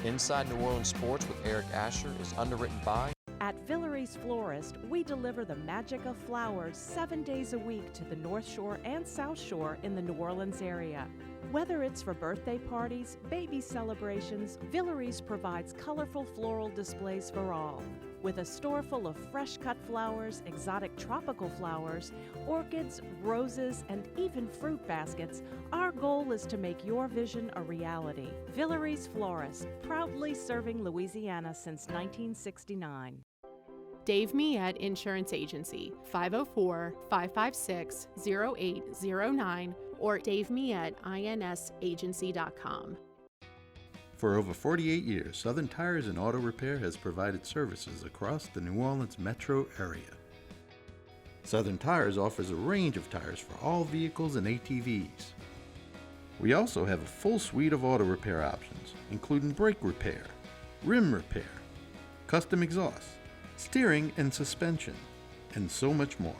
Inside New Orleans Sports with Eric Asher is underwritten by... At Villere's Florist, we deliver the magic of flowers 7 days a week to the North Shore and South Shore in the New Orleans area. Whether it's for birthday parties, baby celebrations, Villere's provides colorful floral displays for all. With a store full of fresh-cut flowers, exotic tropical flowers, orchids, roses, and even fruit baskets, our goal is to make your vision a reality. Villere's Florist, proudly serving Louisiana since 1969. Dave Miette Insurance Agency, 504-556-0809 or davemietteINSagency.com. For over 48 years, Southern Tires and Auto Repair has provided services across the New Orleans metro area. Southern Tires offers a range of tires for all vehicles and ATVs. We also have a full suite of auto repair options, including brake repair, rim repair, custom exhaust, steering and suspension, and so much more.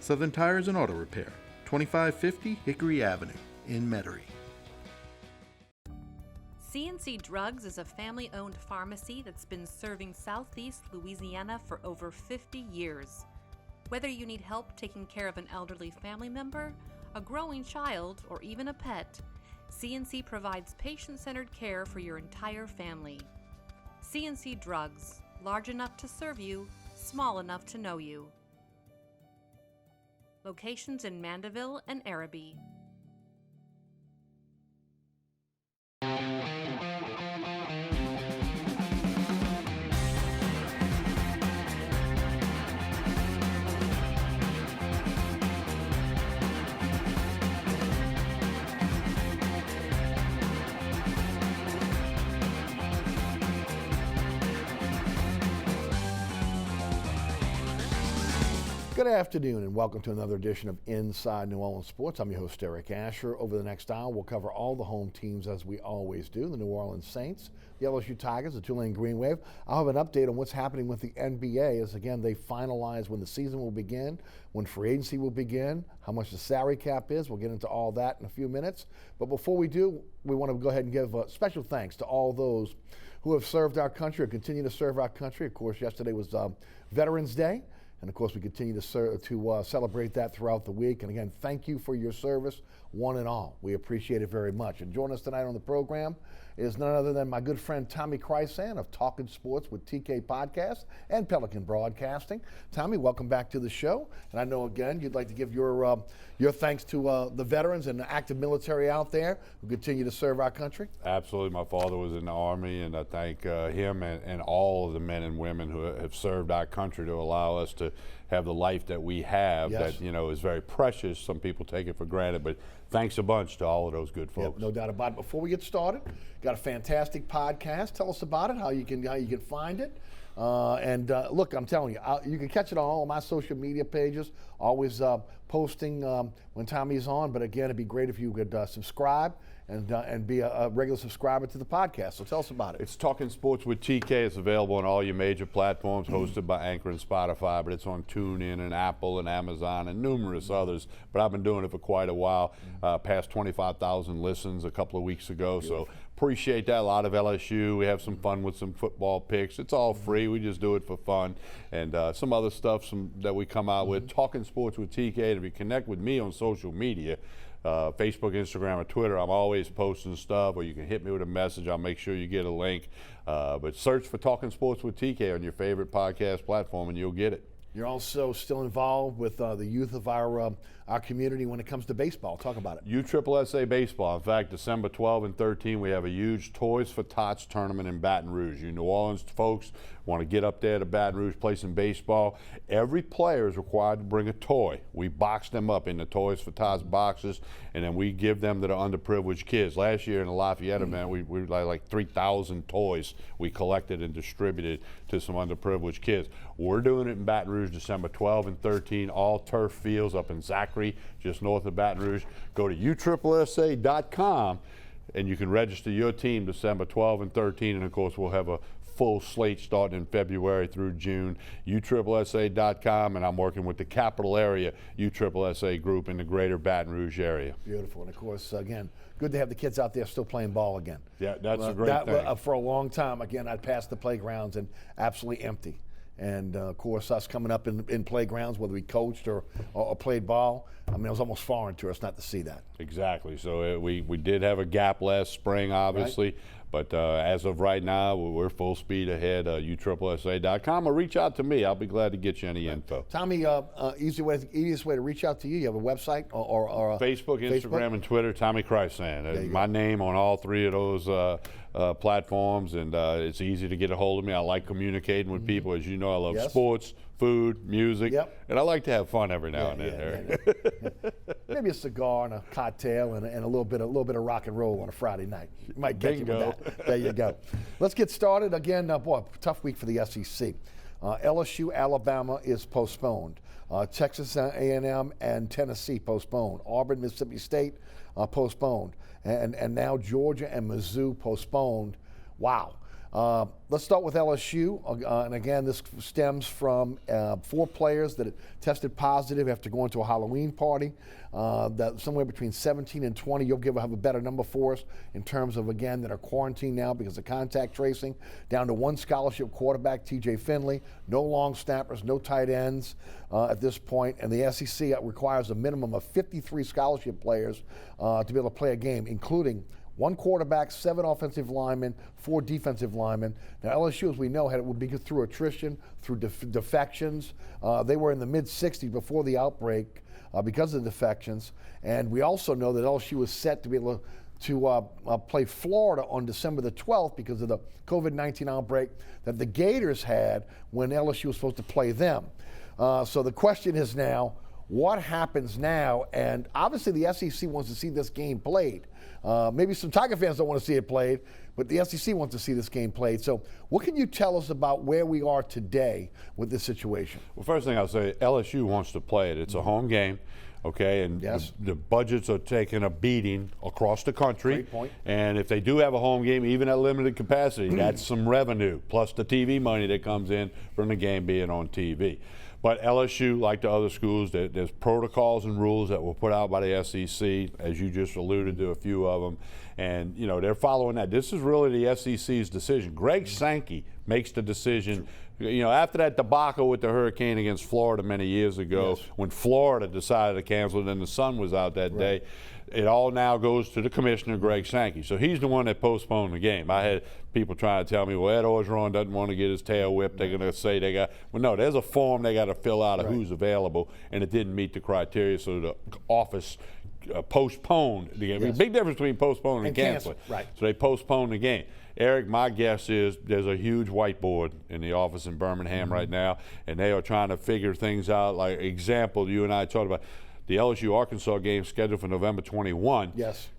Southern Tires and Auto Repair, 2550 Hickory Avenue in Metairie. CNC Drugs is a family-owned pharmacy that's been serving Southeast Louisiana for over 50 years. Whether you need help taking care of an elderly family member, a growing child, or even a pet, CNC provides patient-centered care for your entire family. CNC Drugs, large enough to serve you, small enough to know you. Locations in Mandeville and Araby. Good afternoon and welcome to another edition of Inside New Orleans Sports. I'm your host, Eric Asher. Over the next hour, we'll cover all the home teams as we always do. The New Orleans Saints, the LSU Tigers, the Tulane Green Wave. I'll have an update on what's happening with the NBA as, again, they finalize when the season will begin, when free agency will begin, how much the salary cap is. We'll get into all that in a few minutes. But before we do, we want to go ahead and give special thanks to all those who have served our country or continue to serve our country. Of course, yesterday was Veterans Day. And of course, we continue to celebrate that throughout the week. And again, thank you for your service, one and all. We appreciate it very much. And joining us tonight on the program is none other than my good friend Tommy Krysan of Talking Sports with TK Podcast and Pelican Broadcasting. Tommy, welcome back to the show. And I know, again, you'd like to give your thanks to the veterans and the active military out there who continue to serve our country. Absolutely. My father was in the Army, and I thank him and all of the men and women who have served our country to allow us to have the life that we have. Yes. That, is very precious. Some people take it for granted, but thanks a bunch to all of those good folks. Yep, no doubt about it. Before we get started, got a fantastic podcast. Tell us about it, how you can find it. Look, I'm telling you, you can catch it on all of my social media pages, always posting when Tommy's on. But again, it'd be great if you could subscribe and be a regular subscriber to the podcast. So tell us about it. It's Talking Sports with TK. It's available on all your major platforms, hosted by Anchor and Spotify, but it's on TuneIn and Apple and Amazon and numerous others. But I've been doing it for quite a while, past 25,000 listens a couple of weeks ago. Beautiful. So appreciate that. A lot of LSU. We have some fun with some football picks. It's all free. We just do it for fun. And some other stuff that we come out with. Talking Sports with TK. If you connect with me on social media, Facebook, Instagram, or Twitter, I'm always posting stuff, or you can hit me with a message. I'll make sure you get a link. But search for Talking Sports with TK on your favorite podcast platform, and you'll get it. You're also still involved with the youth of our community when it comes to baseball. Talk about it. USSSA baseball. In fact, December 12 and 13, we have a huge Toys for Tots tournament in Baton Rouge. You New Orleans folks want to get up there to Baton Rouge, play some baseball. Every player is required to bring a toy. We box them up in the Toys for Tots boxes, and then we give them to the underprivileged kids. Last year in the Lafayette event, we like 3,000 toys we collected and distributed to some underprivileged kids. We're doing it in Baton Rouge December 12 and 13, all turf fields up in Zachary, just north of Baton Rouge. Go to USSSA.com and you can register your team December 12 and 13, and of course we'll have a full slate starting in February through June. USSSA.com, and I'm working with the capital area USSSA group in the greater Baton Rouge area. Beautiful. And of course, again, good to have the kids out there still playing ball again. Yeah, that's a great thing. For a long time, again, I'd pass the playgrounds and absolutely empty. And of course, us coming up in playgrounds, whether we coached or played ball, I mean, it was almost foreign to us not to see that. Exactly. So we did have a gap last spring, obviously. Right. But as of right now, we're full speed ahead. USSSA.com, or reach out to me. I'll be glad to get you any info. Tommy, easiest way to reach out to you. You have a website or Facebook, Instagram, and Twitter. Tommy Krysan. My name on all three of those platforms, and it's easy to get a hold of me. I like communicating with people. As you know, I love sports, food, music, and I like to have fun every now and then. Maybe a cigar and a cocktail and a little bit of rock and roll on a Friday night. You might get you with that. There you go. Let's get started again. Boy, tough week for the SEC. LSU, Alabama is postponed. Texas A&M and Tennessee postponed. Auburn, Mississippi State postponed. And now Georgia and Mizzou postponed. Wow. Let's start with LSU. And again, this stems from 4 players that tested positive after going to a Halloween party. That somewhere between 17 and 20, you'll have a better number for us in terms of, again, that are quarantined now because of contact tracing. Down to 1 scholarship quarterback, TJ Finley. No long snappers, no tight ends at this point. And the SEC requires a minimum of 53 scholarship players to be able to play a game, including 1 quarterback, 7 offensive linemen, 4 defensive linemen. Now, LSU, as we know, would be through attrition, through defections. They were in the mid-60s before the outbreak because of the defections. And we also know that LSU was set to be able to play Florida on December the 12th because of the COVID-19 outbreak that the Gators had when LSU was supposed to play them. So the question is now, what happens now? And obviously the SEC wants to see this game played. Maybe some Tiger fans don't want to see it played, but the SEC wants to see this game played. So what can you tell us about where we are today with this situation? Well, first thing I'll say, LSU wants to play it. It's a home game, okay? And the budgets are taking a beating across the country. Great point. And if they do have a home game, even at limited capacity, that's some revenue, plus the TV money that comes in from the game being on TV. But LSU, like the other schools, there's protocols and rules that were put out by the SEC, as you just alluded to a few of them, and they're following that. This is really the SEC's decision. Greg Sankey makes the decision. After that debacle with the hurricane against Florida many years ago, when Florida decided to cancel it and the sun was out that day, it all now goes to the commissioner, Greg Sankey. So he's the one that postponed the game. I had people trying to tell me, well, Ed Orgeron doesn't want to get his tail whipped. They're going to say well, no, there's a form they got to fill out of who's available, and it didn't meet the criteria, so the office postponed the game. Big difference between postponing and canceling. Right. So they postponed the game. Eric, my guess is there's a huge whiteboard in the office in Birmingham right now, and they are trying to figure things out. Like example, you and I talked about the LSU-Arkansas game scheduled for November 21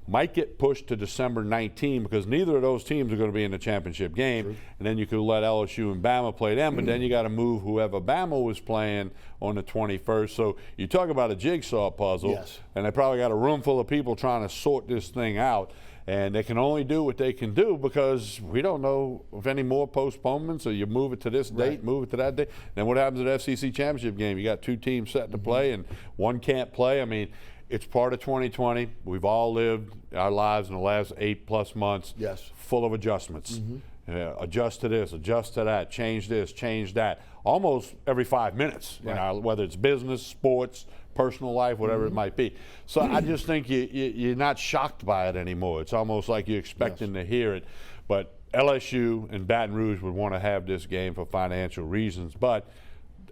might get pushed to December 19 because neither of those teams are going to be in the championship game. And then you could let LSU and Bama play them, but then you got to move whoever Bama was playing on the 21st. So you talk about a jigsaw puzzle, and they probably got a room full of people trying to sort this thing out. And they can only do what they can do because we don't know of any more postponements, or you move it to this date, move it to that date. Then what happens at the SEC championship game? You got 2 teams set to play and one can't play. I mean, it's part of 2020. We've all lived our lives in the last 8+ months full of adjustments. Adjust to this, adjust to that, change this, change that, almost every 5 minutes, whether it's business, sports, personal life, whatever it might be. So I just think you're not shocked by it anymore. It's almost like you're expecting to hear it. But LSU and Baton Rouge would want to have this game for financial reasons, but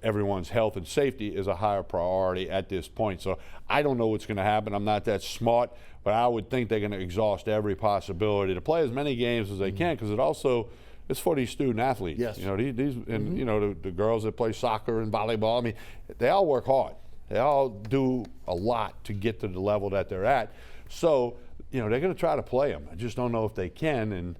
everyone's health and safety is a higher priority at this point. So I don't know what's going to happen. I'm not that smart, but I would think they're going to exhaust every possibility to play as many games as they can, because it's for these student athletes. These and the girls that play soccer and volleyball. I mean, they all work hard. They all do a lot to get to the level that they're at. So, they're going to try to play them. I just don't know if they can, and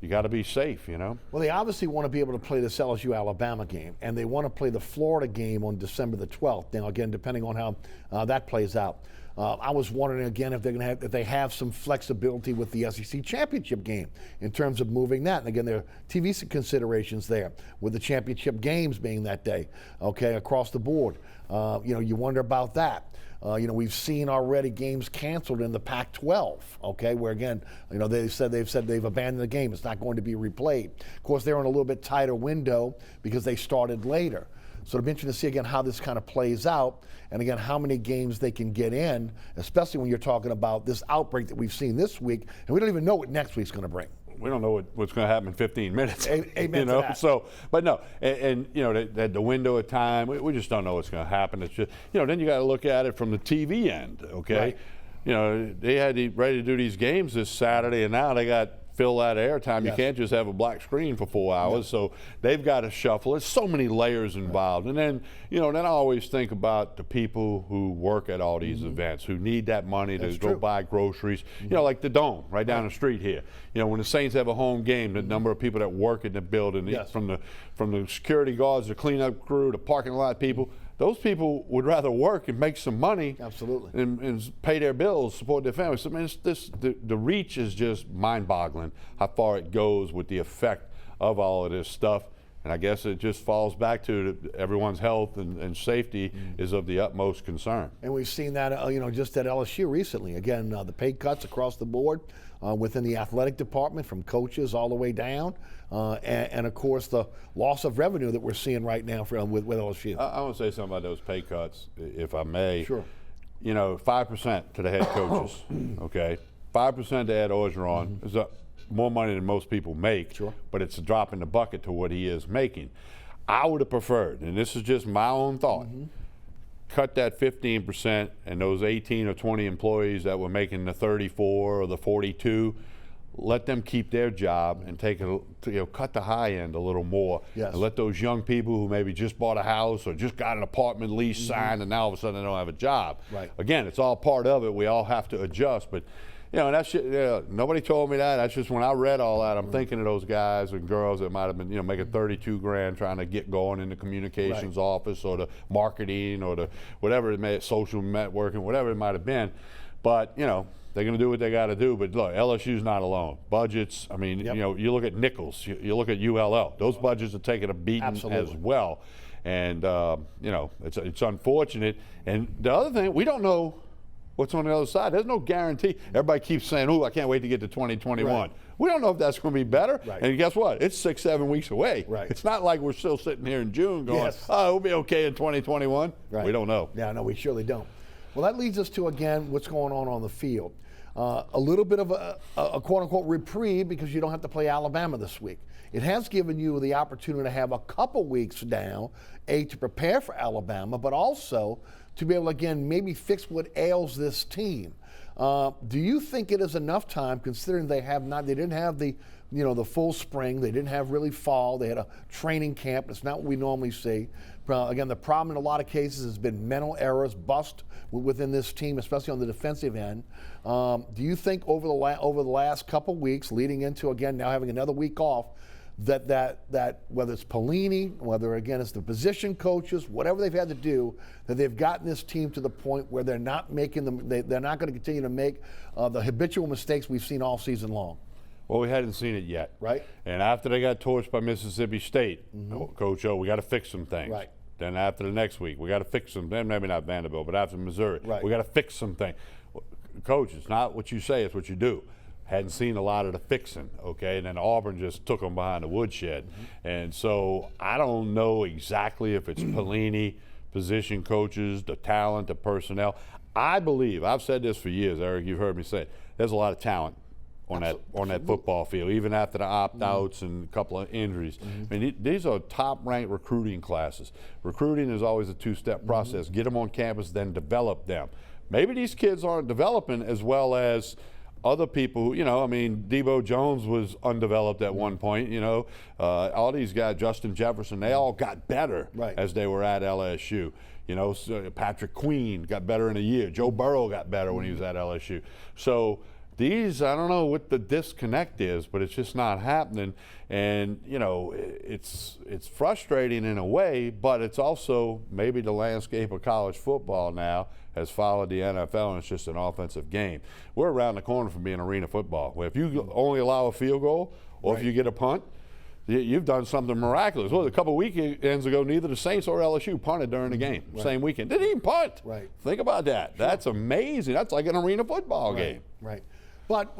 you got to be safe, Well, they obviously want to be able to play this LSU-Alabama game, and they want to play the Florida game on December the 12th. Now, again, depending on how that plays out. I was wondering again if if they have some flexibility with the SEC championship game in terms of moving that. And again, there are TV considerations there with the championship games being that day, okay, across the board. You wonder about that. We've seen already games canceled in the Pac-12, okay, where again, they've said they've abandoned the game. It's not going to be replayed. Of course, they're in a little bit tighter window because they started later. So it'll be interesting to see again how this kind of plays out, and again how many games they can get in, especially when you're talking about this outbreak that we've seen this week, and we don't even know what next week's going to bring. We don't know what's going to happen in 15 minutes. Amen to that. So, but no, and the window of time, we just don't know what's going to happen. It's just, then you got to look at it from the TV end, okay? Right. They had ready to do these games this Saturday, and now they got fill that airtime. You can't just have a black screen for 4 hours, so they've got to shuffle. There's so many layers involved. And then, then I always think about the people who work at all these events, who need that money to go buy groceries. Like the Dome right down the street here. When the Saints have a home game, the number of people that work in the building, from the security guards, the cleanup crew, the parking lot people, those people would rather work and make some money, absolutely, and pay their bills, support their families. So, I mean, the reach is just mind-boggling how far it goes with the effect of all of this stuff. And I guess it just falls back to everyone's health and safety is of the utmost concern. And we've seen that, just at LSU recently. Again, the pay cuts across the board within the athletic department, from coaches all the way down. And of course, the loss of revenue that we're seeing right now with LSU. I want to say something about those pay cuts, if I may. Sure. 5% to the head coaches, okay? 5% to Ed Orgeron is more money than most people make, but it's a drop in the bucket to what he is making. I would have preferred, and this is just my own thought, cut that 15%, and those 18 or 20 employees that were making the 34 or the 42, let them keep their job and cut the high end a little more, and let those young people who maybe just bought a house or just got an apartment lease signed and now all of a sudden they don't have a job. Right. Again, it's all part of it. We all have to adjust, but that's nobody told me that. That's just when I read all that, I'm thinking of those guys and girls that might have been, making 32 grand trying to get going in the communications office or the marketing or the whatever it may, social networking, whatever it might have been. But, they're going to do what they got to do. But look, LSU's not alone. Budgets, I mean, you look at Nichols, you look at ULL. Those budgets are taking a beating as well. And, it's unfortunate. And the other thing, we don't know what's on the other side. There's no guarantee. Everybody keeps saying, I can't wait to get to 2021. Right. We don't know if that's going to be better. Right. And guess what? It's 6-7 weeks away. Right. It's not like we're still sitting here in June going, we'll be okay in 2021. Right. We don't know. Yeah, no, we surely don't. Well, that leads us to, again, what's going on the field. A little bit of a quote-unquote reprieve because you don't have to play Alabama this week. It has given you the opportunity to have a couple weeks now, to prepare for Alabama, but also to be able to, again, maybe fix what ails this team. Do you think it is enough time, considering they didn't have the full spring, they didn't have really fall, they had a training camp, it's not what we normally see. Again, the problem in a lot of cases has been mental errors, bust within this team, especially on the defensive end. Do you think over the last couple weeks, leading into, again, now having another week off, that whether it's Pelini, whether again it's the position coaches, whatever they've had to do, that they've gotten this team to the point where they're not making they're not going to continue to make the habitual mistakes we've seen all season long? Well, we hadn't seen it yet. Right. And after they got torched by Mississippi State, Coach O, we got to fix some things. Right. Then after the next week, we got to fix some, maybe not Vanderbilt, but after Missouri, we got to fix some things. Coach, it's not what you say, it's what you do. Hadn't seen a lot of the fixing, okay? And then Auburn just took them behind the woodshed. And so I don't know exactly if it's Pelini, position coaches, the talent, the personnel. I believe, I've said this for years, Eric, you've heard me say it, there's a lot of talent on that football field, even after the opt-outs and a couple of injuries. I mean, these are top-ranked recruiting classes. Recruiting is always a two-step process. Get them on campus, then develop them. Maybe these kids aren't developing as well as other people who, Debo Jones was undeveloped at one point, all these guys, Justin Jefferson, they all got better as they were at LSU. Patrick Queen got better in a year. Joe Burrow got better when he was at LSU. So These, I don't know what the disconnect is, but it's just not happening. And, you know, it's frustrating in a way, but it's also maybe the landscape of college football now has followed the NFL, and it's just an offensive game. We're around the corner from being arena football, where if you only allow a field goal or if you get a punt, you've done something miraculous. Well, a couple of weekends ago, neither the Saints or LSU punted during the game, same weekend. Didn't even punt. Right. Think about that. Sure. That's amazing. That's like an arena football game. Right. But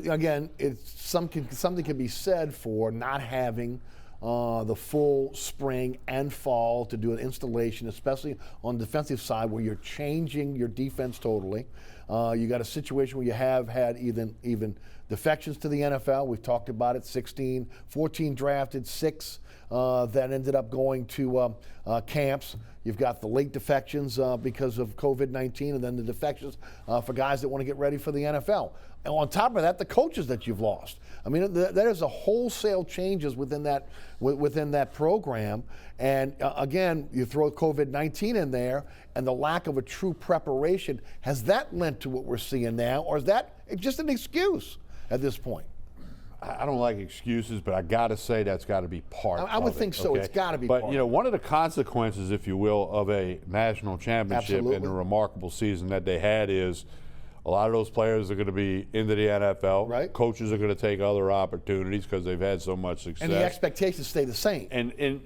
again, something can be said for not having the full spring and fall to do an installation, especially on the defensive side where you're changing your defense totally. You got a situation where you have had even defections to the NFL. We've talked about it, 14 drafted, 6 that ended up going to camps. You've got the late defections because of COVID-19, and then the defections for guys that want to get ready for the NFL. And on top of that, the coaches that you've lost. I mean, there's a wholesale changes within that program. And again, you throw COVID-19 in there, and the lack of a true preparation. Has that lent to what we're seeing now, or is that just an excuse at this point? I don't like excuses, but I got to say that's got to be part of it. I would think so. Okay? It's got to be part. But, you know, one of the consequences, if you will, of a national championship Absolutely. and the remarkable season that they had is a lot of those players are going to be into the NFL. Right. Coaches are going to take other opportunities because they've had so much success. And the expectations stay the same. And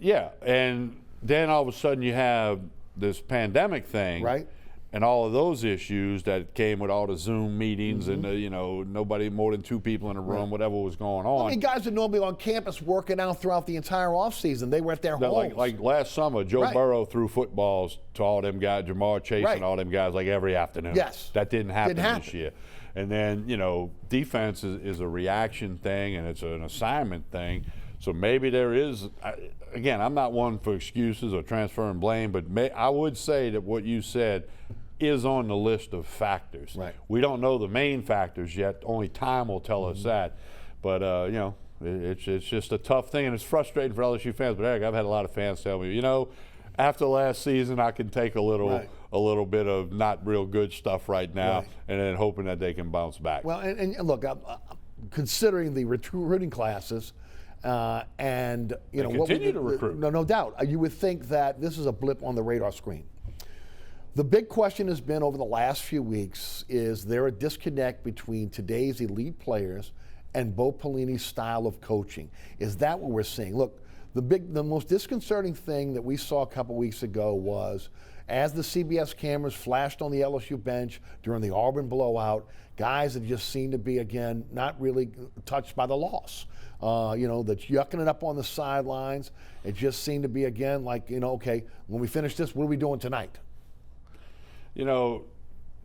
then all of a sudden you have this pandemic thing. Right. And all of those issues that came with all the Zoom meetings and, you know, nobody more than 2 people in a room, whatever was going on. I mean, guys are normally on campus working out throughout the entire offseason. They were at their homes. Like last summer, Joe Burrow threw footballs to all them guys, Jamar Chase and all them guys, like every afternoon. Yes. That didn't happen this year. And then, you know, defense is a reaction thing and it's an assignment thing. So maybe there is, again, I'm not one for excuses or transferring blame, but I would say that what you said is on the list of factors. Right. We don't know the main factors yet. Only time will tell us that. But, you know, it's just a tough thing, and it's frustrating for LSU fans. But, Eric, I've had a lot of fans tell me, you know, after last season, I can take a little bit of not real good stuff right now and then hoping that they can bounce back. Well, and look, considering the recruiting classes, and you know, continue to recruit. No doubt. You would think that this is a blip on the radar screen. The big question has been over the last few weeks: is there a disconnect between today's elite players and Bo Pelini's style of coaching? Is that what we're seeing? Look, the most disconcerting thing that we saw a couple weeks ago was, as the CBS cameras flashed on the LSU bench during the Auburn blowout, guys that just seemed to be, again, not really touched by the loss. You know, that's yucking it up on the sidelines. It just seemed to be, again, like, you know, okay, when we finish this, what are we doing tonight? You know,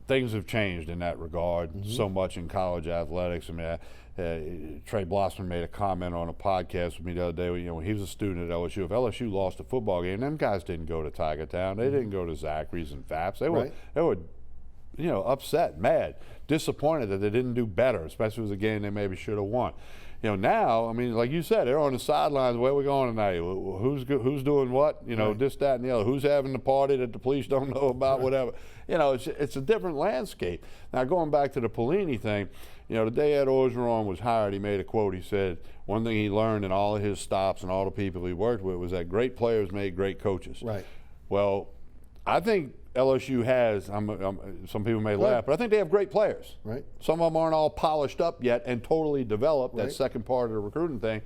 things have changed in that regard so much in college athletics. I mean, Trey Blossman made a comment on a podcast with me the other day. You know, when he was a student at LSU, if LSU lost a football game, them guys didn't go to Tiger Town. They didn't go to Zachary's and Fapps. They were, you know, upset, mad, disappointed that they didn't do better, especially if it was a game they maybe should have won. You know, now, I mean, like you said, they're on the sidelines. Where are we going tonight? Who's doing what? You know, this, that, and the other. Who's having the party that the police don't know about? Whatever. You know, it's a different landscape. Now, going back to the Pelini thing, you know, the day Ed Orgeron was hired, he made a quote. He said one thing he learned in all of his stops and all the people he worked with was that great players made great coaches. Right. Well, I think LSU has, some people may laugh, but I think they have great players. Right. Some of them aren't all polished up yet and totally developed, that second part of the recruiting thing.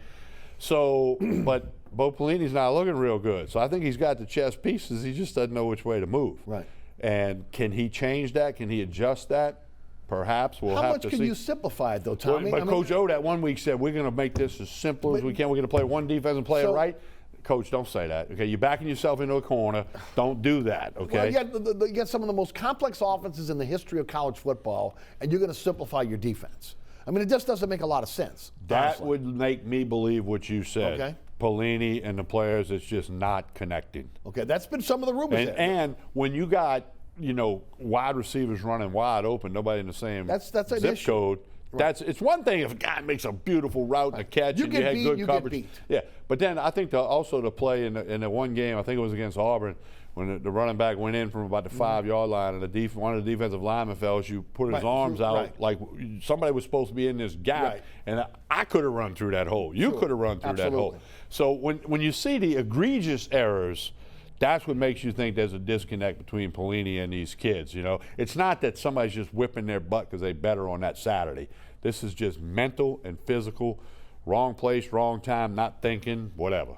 So, but Bo Pelini's not looking real good. So I think he's got the chess pieces. He just doesn't know which way to move. Right. And can he change that? Can he adjust that? Perhaps we'll have to see. How much can you simplify it, though, Tommy? But Coach O that one week said, we're going to make this as simple as we can. We're going to play one defense and play it right. Coach, don't say that. Okay, you're backing yourself into a corner. Don't do that. Okay. Well, you get some of the most complex offenses in the history of college football, and you're going to simplify your defense. I mean, it just doesn't make a lot of sense. That honestly would make me believe what you said. Okay. Pelini and the players, it's just not connecting. Okay, that's been some of the rumors. And when you got, you know, wide receivers running wide open, nobody in the same that's an zip issue. code. It's one thing if a guy makes a beautiful route and a catch You and get you had beat, good you get coverage. beat. Yeah, but then I think also to play in the one game, I think it was against Auburn, when the running back went in from about the 5-yard line, and one of the defensive linemen fell, you put his arms out like somebody was supposed to be in this gap, and I could have run through that hole. You could have run through that hole. So when you see the egregious errors, that's what makes you think there's a disconnect between Pelini and these kids. It's not that somebody's just whipping their butt because they better on that Saturday. This is just mental and physical, wrong place, wrong time, not thinking, whatever.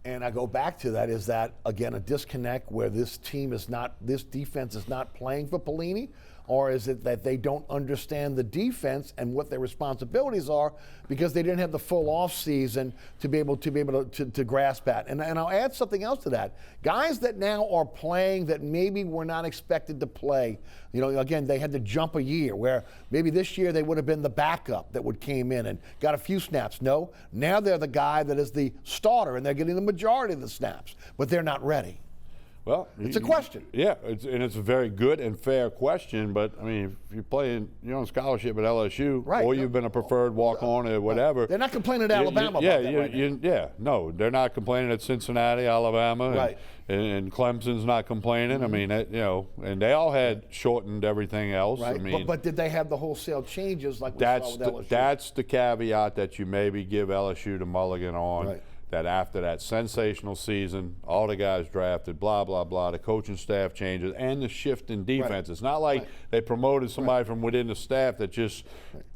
And I go back to that, is that, again, a disconnect where this defense is not playing for Pelini? Or is it that they don't understand the defense and what their responsibilities are because they didn't have the full off season to be able to grasp that? And I'll add something else to that. Guys that now are playing that maybe were not expected to play. Again, they had to jump a year where maybe this year they would have been the backup that came in and got a few snaps. No, now they're the guy that is the starter and they're getting the majority of the snaps, but they're not ready. Well, it's a question. Yeah, it's a very good and fair question. But I mean, if you're on scholarship at LSU, or you've been a preferred walk-on or whatever, they're not complaining at Alabama. No, they're not complaining at Cincinnati, Alabama, right? And Clemson's not complaining. I mean, and they all had shortened everything else. Right. I mean, but did they have the wholesale changes like we saw with LSU? That's the caveat that you maybe give LSU the mulligan on. Right. That after that sensational season, all the guys drafted, blah, blah, blah, the coaching staff changes, and the shift in defense. It's not like they promoted somebody from within the staff that just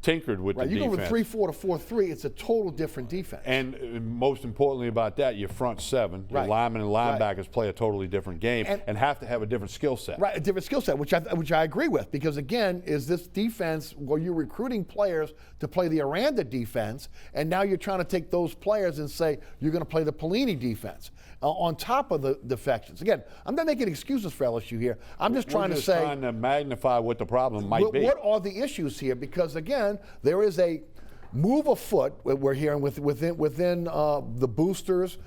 tinkered with the defense. You go from 3-4 to 4-3, it's a total different defense. And most importantly about that, your front seven, your linemen and linebackers play a totally different game and have to have a different skill set. Right, a different skill set, which I agree with, because again, is this defense where you're recruiting players to play the Aranda defense, and now you're trying to take those players and say you're going to play the Pelini defense on top of the defections. Again, I'm not making excuses for LSU here. I'm just trying to magnify what the problem might be. What are the issues here? Because again, there is a move afoot. We're hearing within the boosters,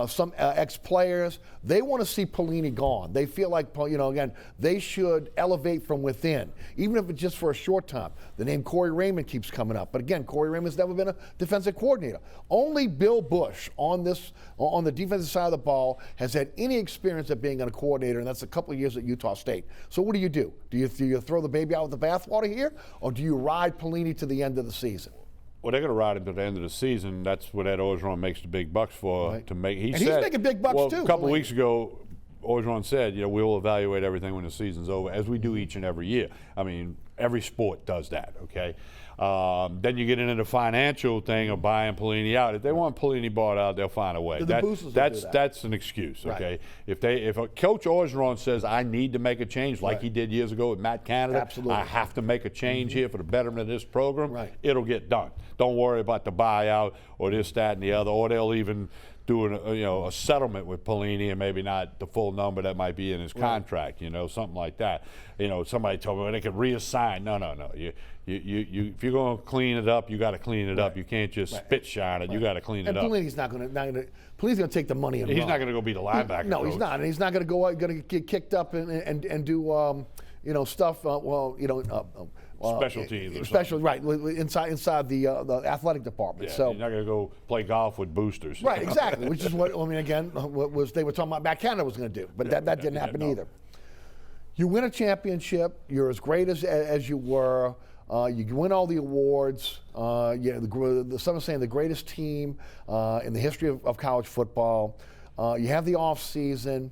some ex-players. They want to see Pelini gone. They feel like, again, they should elevate from within, even if it's just for a short time. The name Corey Raymond keeps coming up, but again, Corey Raymond's never been a defensive coordinator. Only Bill Bush on the defensive side of the ball has had any experience of being a coordinator, and that's a couple of years at Utah State. So what do? Do you throw the baby out with the bathwater here, or do you ride Pelini to the end of the season? Well, they're going to ride him to the end of the season. That's what Ed Orgeron makes the big bucks for. Right. To make. He's making big bucks too. A couple of weeks ago, Orgeron said, we'll evaluate everything when the season's over, as we do each and every year. I mean, every sport does that. Okay. Then you get into the financial thing of buying Pelini out. If they want Pelini bought out, they'll find a way. That's an excuse. Okay. Right. If a Coach Orgeron says I need to make a change, like he did years ago with Matt Canada, absolutely, I have to make a change here for the betterment of this program. It'll get done. Don't worry about the buyout or this, that, and the other, or they'll even do a settlement with Pelini and maybe not the full number that might be in his contract, something like that. Somebody told me they could reassign. No. If you're going to clean it up, you got to clean it up. You can't just spit shine it. You got to clean it up. Pelini's not going to. Pelini's going to take the money and he's run. not going to go be the linebacker. No, he's not, and he's not going to get kicked up and do stuff. Special teams or something. Right, inside the athletic department. Yeah, so you're not going to go play golf with boosters. Right, exactly. Which is what they were talking about Matt Canada was going to do, but that didn't happen either. You win a championship. You're as great as you were. You win all the awards. Some are saying the greatest team in the history of college football. You have the off season.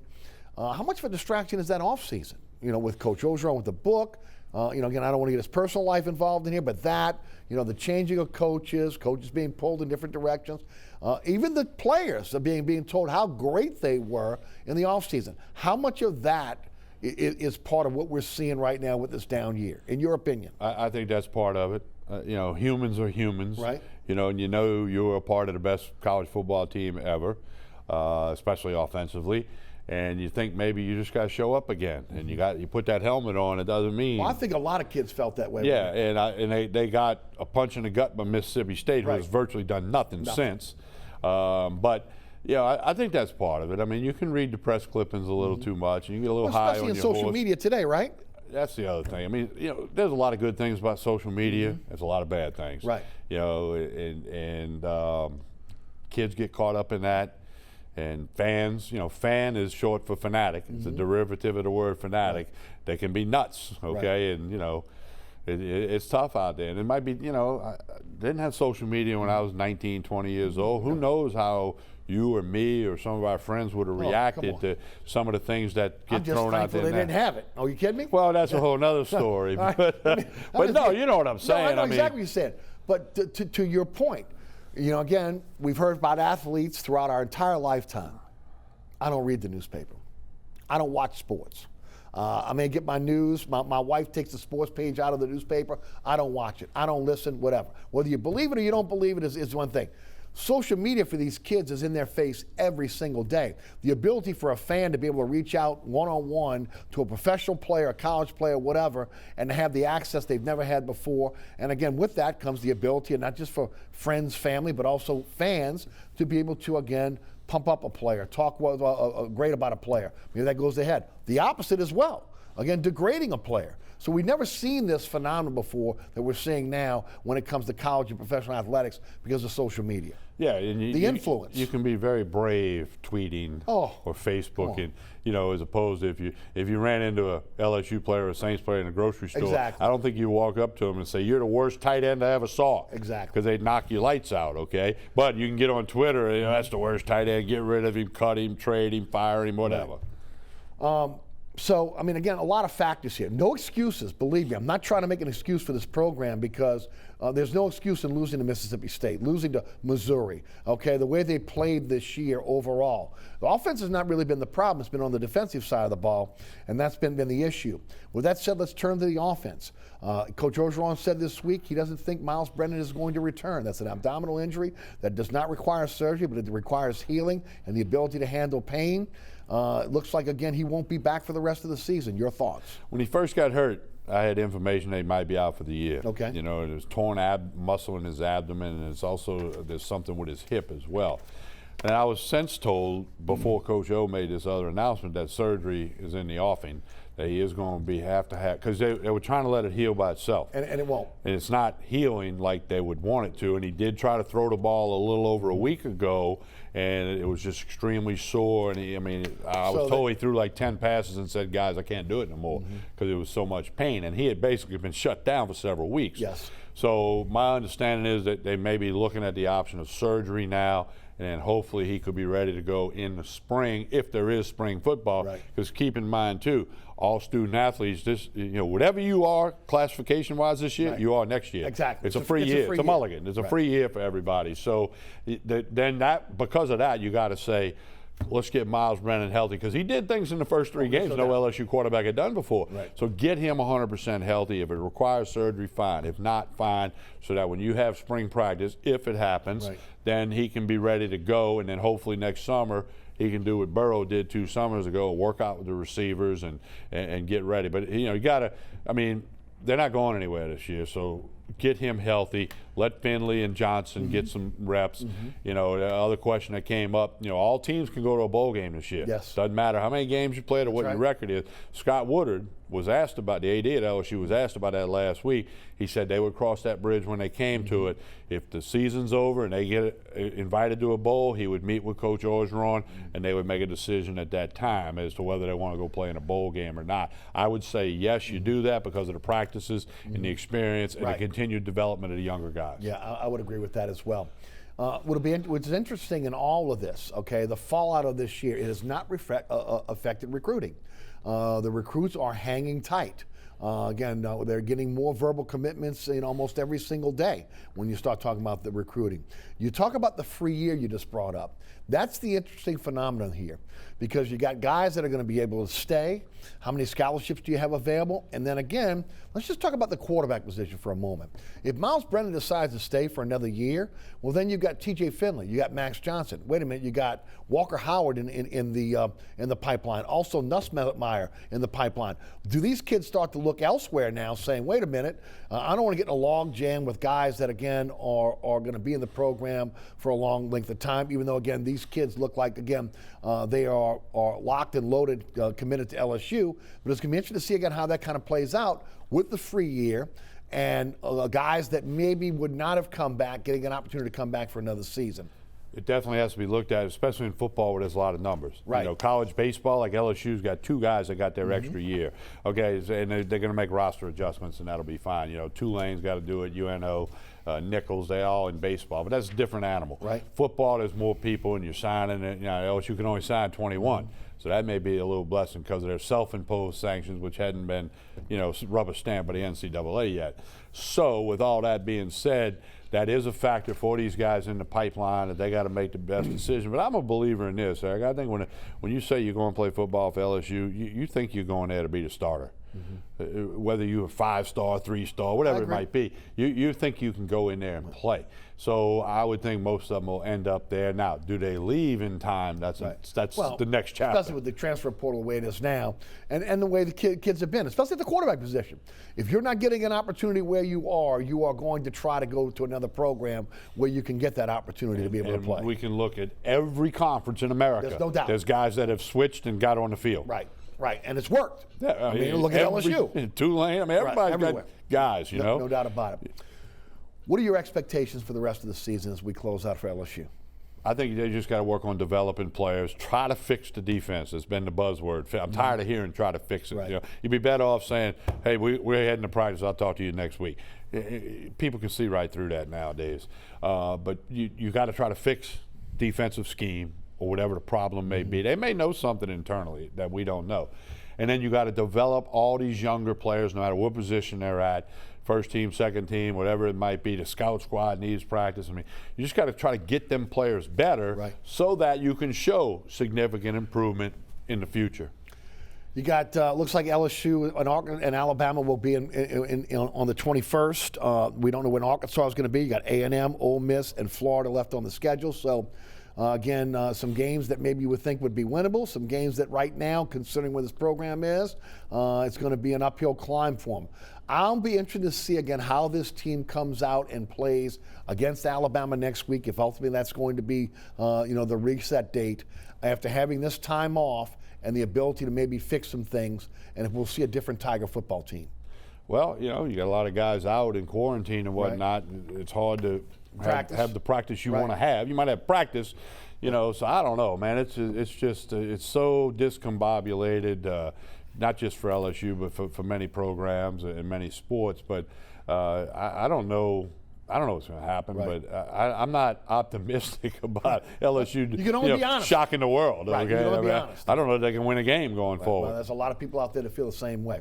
How much of a distraction is that off season? With Coach Orgeron, with the book. Again, I don't want to get his personal life involved in here, but the changing of coaches being pulled in different directions, even the players are being told how great they were in the offseason. How much of that is part of what we're seeing right now with this down year, in your opinion? I think that's part of it. Humans are humans. Right. And you're a part of the best college football team ever, especially offensively. And you think maybe you just got to show up again, and you put that helmet on. It doesn't mean. Well, I think a lot of kids felt that way. Yeah, and they got a punch in the gut by Mississippi State, who has virtually done nothing since. But I think that's part of it. I mean, you can read the press clippings a little too much, and you get a little high on your horse. Especially in social media today, right? that's the other thing. I mean, there's a lot of good things about social media. There's a lot of bad things. Right. And kids get caught up in that. And fans, fan is short for fanatic. It's a derivative of the word fanatic. Right. They can be nuts, okay? Right. And, it's tough out there. And it might be, I didn't have social media when I was 19, 20 years old. Who knows how you or me or some of our friends would have reacted to some of the things that get thrown out there. They didn't have it. Oh, you kidding me? Well, that's a whole other story. But no, you know what I'm saying. No, I know exactly what you said. But to your point, again, we've heard about athletes throughout our entire lifetime. I don't read the newspaper. I don't watch sports. I may get my news. My wife takes the sports page out of the newspaper. I don't watch it. I don't listen, whatever. Whether you believe it or you don't believe it is one thing. Social media for these kids is in their face every single day. The ability for a fan to be able to reach out one-on-one to a professional player, a college player, whatever, and to have the access they've never had before. And again, with that comes the ability, and not just for friends, family, but also fans, to be able to, again, pump up a player, talk great about a player. Maybe that goes ahead. The opposite as well. Again, degrading a player. So we've never seen this phenomenon before that we're seeing now when it comes to college and professional athletics because of social media. Yeah, and the influence. You can be very brave tweeting or Facebooking, as opposed to if you ran into a LSU player or a Saints player in a grocery store. Exactly. I don't think you walk up to them and say, "You're the worst tight end I ever saw." Exactly. Because they'd knock your lights out, okay? But you can get on Twitter, that's the worst tight end, get rid of him, cut him, trade him, fire him, whatever. Right. So, I mean, again, a lot of factors here. No excuses, believe me. I'm not trying to make an excuse for this program because there's no excuse in losing to Mississippi State, losing to Missouri, okay, the way they played this year overall. The offense has not really been the problem. It's been on the defensive side of the ball, and that's been the issue. With that said, let's turn to the offense. Coach Orgeron said this week he doesn't think Miles Brennan is going to return. That's an abdominal injury that does not require surgery, but it requires healing and the ability to handle pain. It looks like, again, he won't be back for the rest of the season. Your thoughts? When he first got hurt, I had information that he might be out for the year. Okay. There's torn muscle in his abdomen, and there's something with his hip as well. And I was since told before Coach O made this other announcement that surgery is in the offing, that he is going to have because they were trying to let it heal by itself. And it won't. And it's not healing like they would want it to. And he did try to throw the ball a little over a week ago, and it was just extremely sore. And I was told he threw like 10 passes and said, "Guys, I can't do it no more," because it was so much pain. And he had basically been shut down for several weeks. Yes. So my understanding is that they may be looking at the option of surgery now, and hopefully he could be ready to go in the spring if there is spring football. Right. Because keep in mind too, all student athletes, whatever you are classification-wise this year, you are next year. Exactly. It's a free year. It's a mulligan. It's a free year for everybody. So then because of that, you got to say, let's get Miles Brennan healthy, because he did things in the first three games no LSU quarterback had done before. Right. So get him 100% healthy. If it requires surgery, fine. If not, fine. So that when you have spring practice, if it happens, then he can be ready to go, and then hopefully next summer he can do what Burrow did 2 summers ago, work out with the receivers and get ready. But you got to. They're not going anywhere this year, so get him healthy. Let Finley and Johnson get some reps. The other question that came up, all teams can go to a bowl game this year. Yes. Doesn't matter how many games you played or what your record is. Scott Woodard was asked about, the AD at LSU was asked about that last week. He said they would cross that bridge when they came to it. If the season's over and they get invited to a bowl, he would meet with Coach Orgeron and they would make a decision at that time as to whether they want to go play in a bowl game or not. I would say yes, you do that because of the practices and the experience and the continued development of the younger guys. Yeah, I would agree with that as well. What's interesting in all of this, okay, the fallout of this year, it has not affected recruiting. The recruits are hanging tight. Again, they're getting more verbal commitments almost every single day when you start talking about the recruiting. You talk about the free year you just brought up. That's the interesting phenomenon here, because you got guys that are going to be able to stay. How many scholarships do you have available? And then again, let's just talk about the quarterback position for a moment. If Miles Brennan decides to stay for another year, well, then you've got T.J. Finley, you got Max Johnson. Wait a minute, you got Walker Howard in the pipeline. Also Nussmeier in the pipeline. Do these kids start to look look elsewhere now, saying, wait a minute, I don't want to get in a log jam with guys that, again, are going to be in the program for a long length of time, even though, again, these kids look like, again, they are locked and loaded, committed to LSU. But it's going to be interesting to see, again, how that kind of plays out with the free year and guys that maybe would not have come back, getting an opportunity to come back for another season. It definitely has to be looked at, especially in football where there's a lot of numbers. Right. You know, college baseball, like LSU's got 2 guys that got their extra year. Okay, and they're going to make roster adjustments, and that'll be fine. You know, Tulane's got to do it, UNO, Nichols, they all in baseball. But that's a different animal. Right. Football, there's more people, and you're signing it. You know, LSU can only sign 21. So that may be a little blessing because of their self-imposed sanctions, which hadn't been, you know, rubber stamped by the NCAA yet. So with all that being said, that is a factor for these guys in the pipeline that they got to make the best decision. But I'm a believer in this, Eric. I think when you say you're going to play football for LSU, you think you're going there to be the starter. Whether you're a 5-star, 3-star, whatever it might be, you think you can go in there and play. So I would think most of them will end up there. Now, do they leave in time? That's the next chapter. Especially with the transfer portal the way it is now, and the way the kids have been, especially at the quarterback position. If you're not getting an opportunity where you are going to try to go to another program where you can get that opportunity to be able to play. We can look at every conference in America. There's no doubt. There's guys that have switched and got on the field. Right, and it's worked. Yeah, I mean, look at LSU. Tulane, I mean, everybody's got guys, you know. No doubt about it. What are your expectations for the rest of the season as we close out for LSU? I think they just got to work on developing players, try to fix the defense. It's been the buzzword. I'm tired of hearing try to fix it. Right. You know, you'd be better off saying, hey, we're heading to practice. I'll talk to you next week. People can see right through that nowadays. But you got to try to fix defensive scheme or whatever the problem may be. They may know something internally that we don't know. And then you got to develop all these younger players, no matter what position they're at, first team, second team, whatever it might be. The scout squad needs practice. I mean, you just got to try to get them players better so that you can show significant improvement in the future. You got, looks like LSU and Alabama will be on the 21st. We don't know when Arkansas is going to be. You got A&M, Ole Miss, and Florida left on the schedule. So, again, some games that maybe you would think would be winnable, some games that right now, considering where this program is, it's going to be an uphill climb for them. I'll be interested to see, again, how this team comes out and plays against Alabama next week, if ultimately that's going to be, the reset date, after having this time off and the ability to maybe fix some things, and if we'll see a different Tiger football team. Well, you know, you got a lot of guys out in quarantine and whatnot. It's hard to have the practice you want to have. You might have practice, you know, so I don't know, man. It's just it's so discombobulated, not just for LSU, but for many programs and many sports. But I don't know. I don't know what's going to happen, but I'm not optimistic about LSU you can only be honest. Shocking the world. Right. Okay? You can only be honest. I don't know if they can win a game going forward. Well, there's a lot of people out there that feel the same way.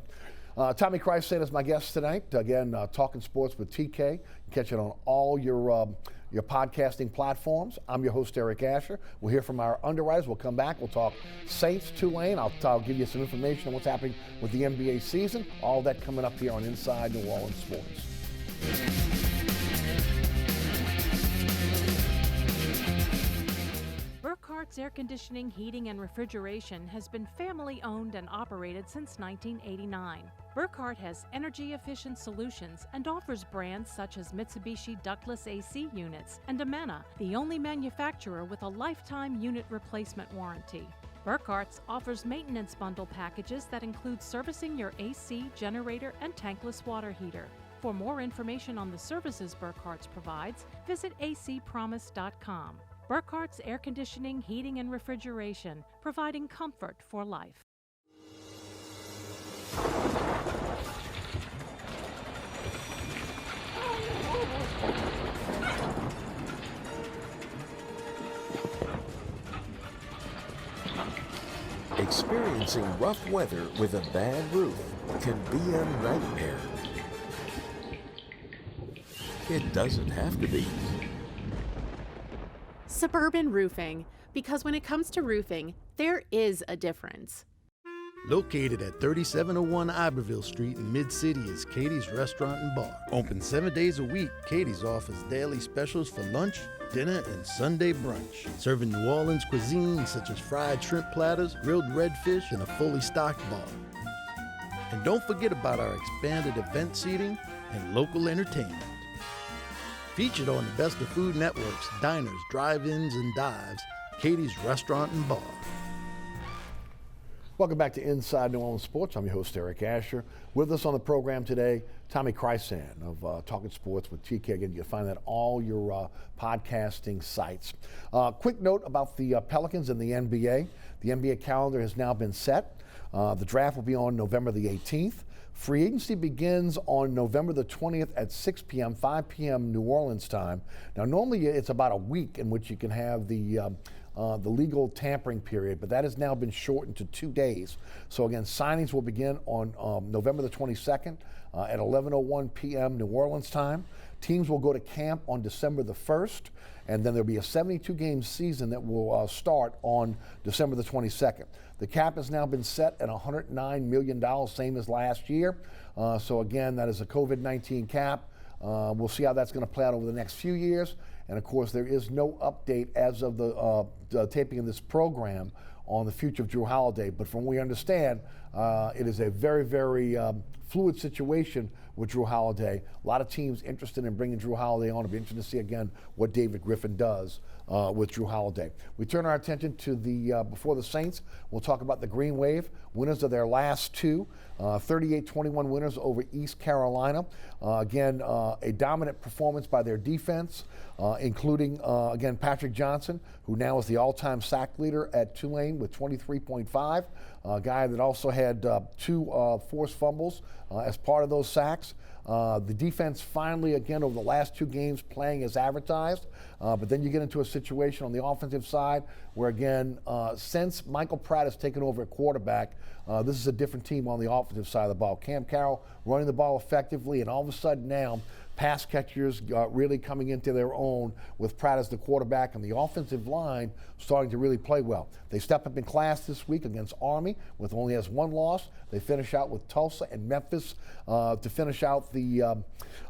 Tommy Krysan is my guest tonight. Again, talking sports with TK. You can catch it on all your podcasting platforms. I'm your host, Eric Asher. We'll hear from our underwriters. We'll come back. We'll talk Saints, Tulane. I'll give you some information on what's happening with the NBA season. All that coming up here on Inside New Orleans Sports. Burkhart's Air Conditioning, Heating, and Refrigeration has been family-owned and operated since 1989. Burkhart has energy-efficient solutions and offers brands such as Mitsubishi ductless AC units and Amana, the only manufacturer with a lifetime unit replacement warranty. Burkhart's offers maintenance bundle packages that include servicing your AC, generator, and tankless water heater. For more information on the services Burkhart's provides, visit acpromise.com. Burkhart's Air Conditioning, Heating, and Refrigeration, providing comfort for life. Experiencing rough weather with a bad roof can be a nightmare. It doesn't have to be. Suburban Roofing, because when it comes to roofing, there is a difference. Located at 3701 Iberville Street in Mid-City is Katie's Restaurant and Bar. Open 7 days a week, Katie's offers daily specials for lunch, dinner, and Sunday brunch. Serving New Orleans cuisine such as fried shrimp platters, grilled redfish, and a fully stocked bar. And don't forget about our expanded event seating and local entertainment. Featured on the Best of Food Network's Diners, Drive-Ins, and Dives, Katie's Restaurant and Bar. Welcome back to Inside New Orleans Sports. I'm your host, Eric Asher. With us on the program today, Tommy Krysan of Talking Sports with TK. Again, you can find that all your podcasting sites. Quick note about the Pelicans and the NBA. The NBA calendar has now been set. The draft will be on November the 18th. Free agency begins on November the 20th at 6 p.m., 5 p.m. New Orleans time. Now, normally it's about a week in which you can have the legal tampering period, but that has now been shortened to 2 days. So again, signings will begin on November the 22nd at 11:01 p.m. New Orleans time. Teams will go to camp on December the 1st, and then there'll be a 72-game season that will start on December the 22nd. The cap has now been set at $109 million, same as last year. So again, that is a COVID-19 cap. We'll see how that's going to play out over the next few years. And of course, there is no update as of the taping of this program on the future of Drew Holiday. But from what we understand, it is a very, very fluid situation with Drew Holiday. A lot of teams interested in bringing Drew Holiday on. It'll be interesting to see again what David Griffin does with Drew Holiday. We turn our attention to the before the Saints. We'll talk about the Green Wave, winners of their last two, 38-21 winners over East Carolina. Again, a dominant performance by their defense, including again Patrick Johnson, who now is the all-time sack leader at Tulane with 23.5. A guy that also had two forced fumbles as part of those sacks. The defense finally, again, over the last two games playing as advertised. But then you get into a situation on the offensive side where, again, since Michael Pratt has taken over at quarterback, this is a different team on the offensive side of the ball. Cam Carroll running the ball effectively, and all of a sudden now pass catchers really coming into their own with Pratt as the quarterback, and the offensive line starting to really play well. They step up in class this week against Army with only has one loss. They finish out with Tulsa and Memphis to finish out the year.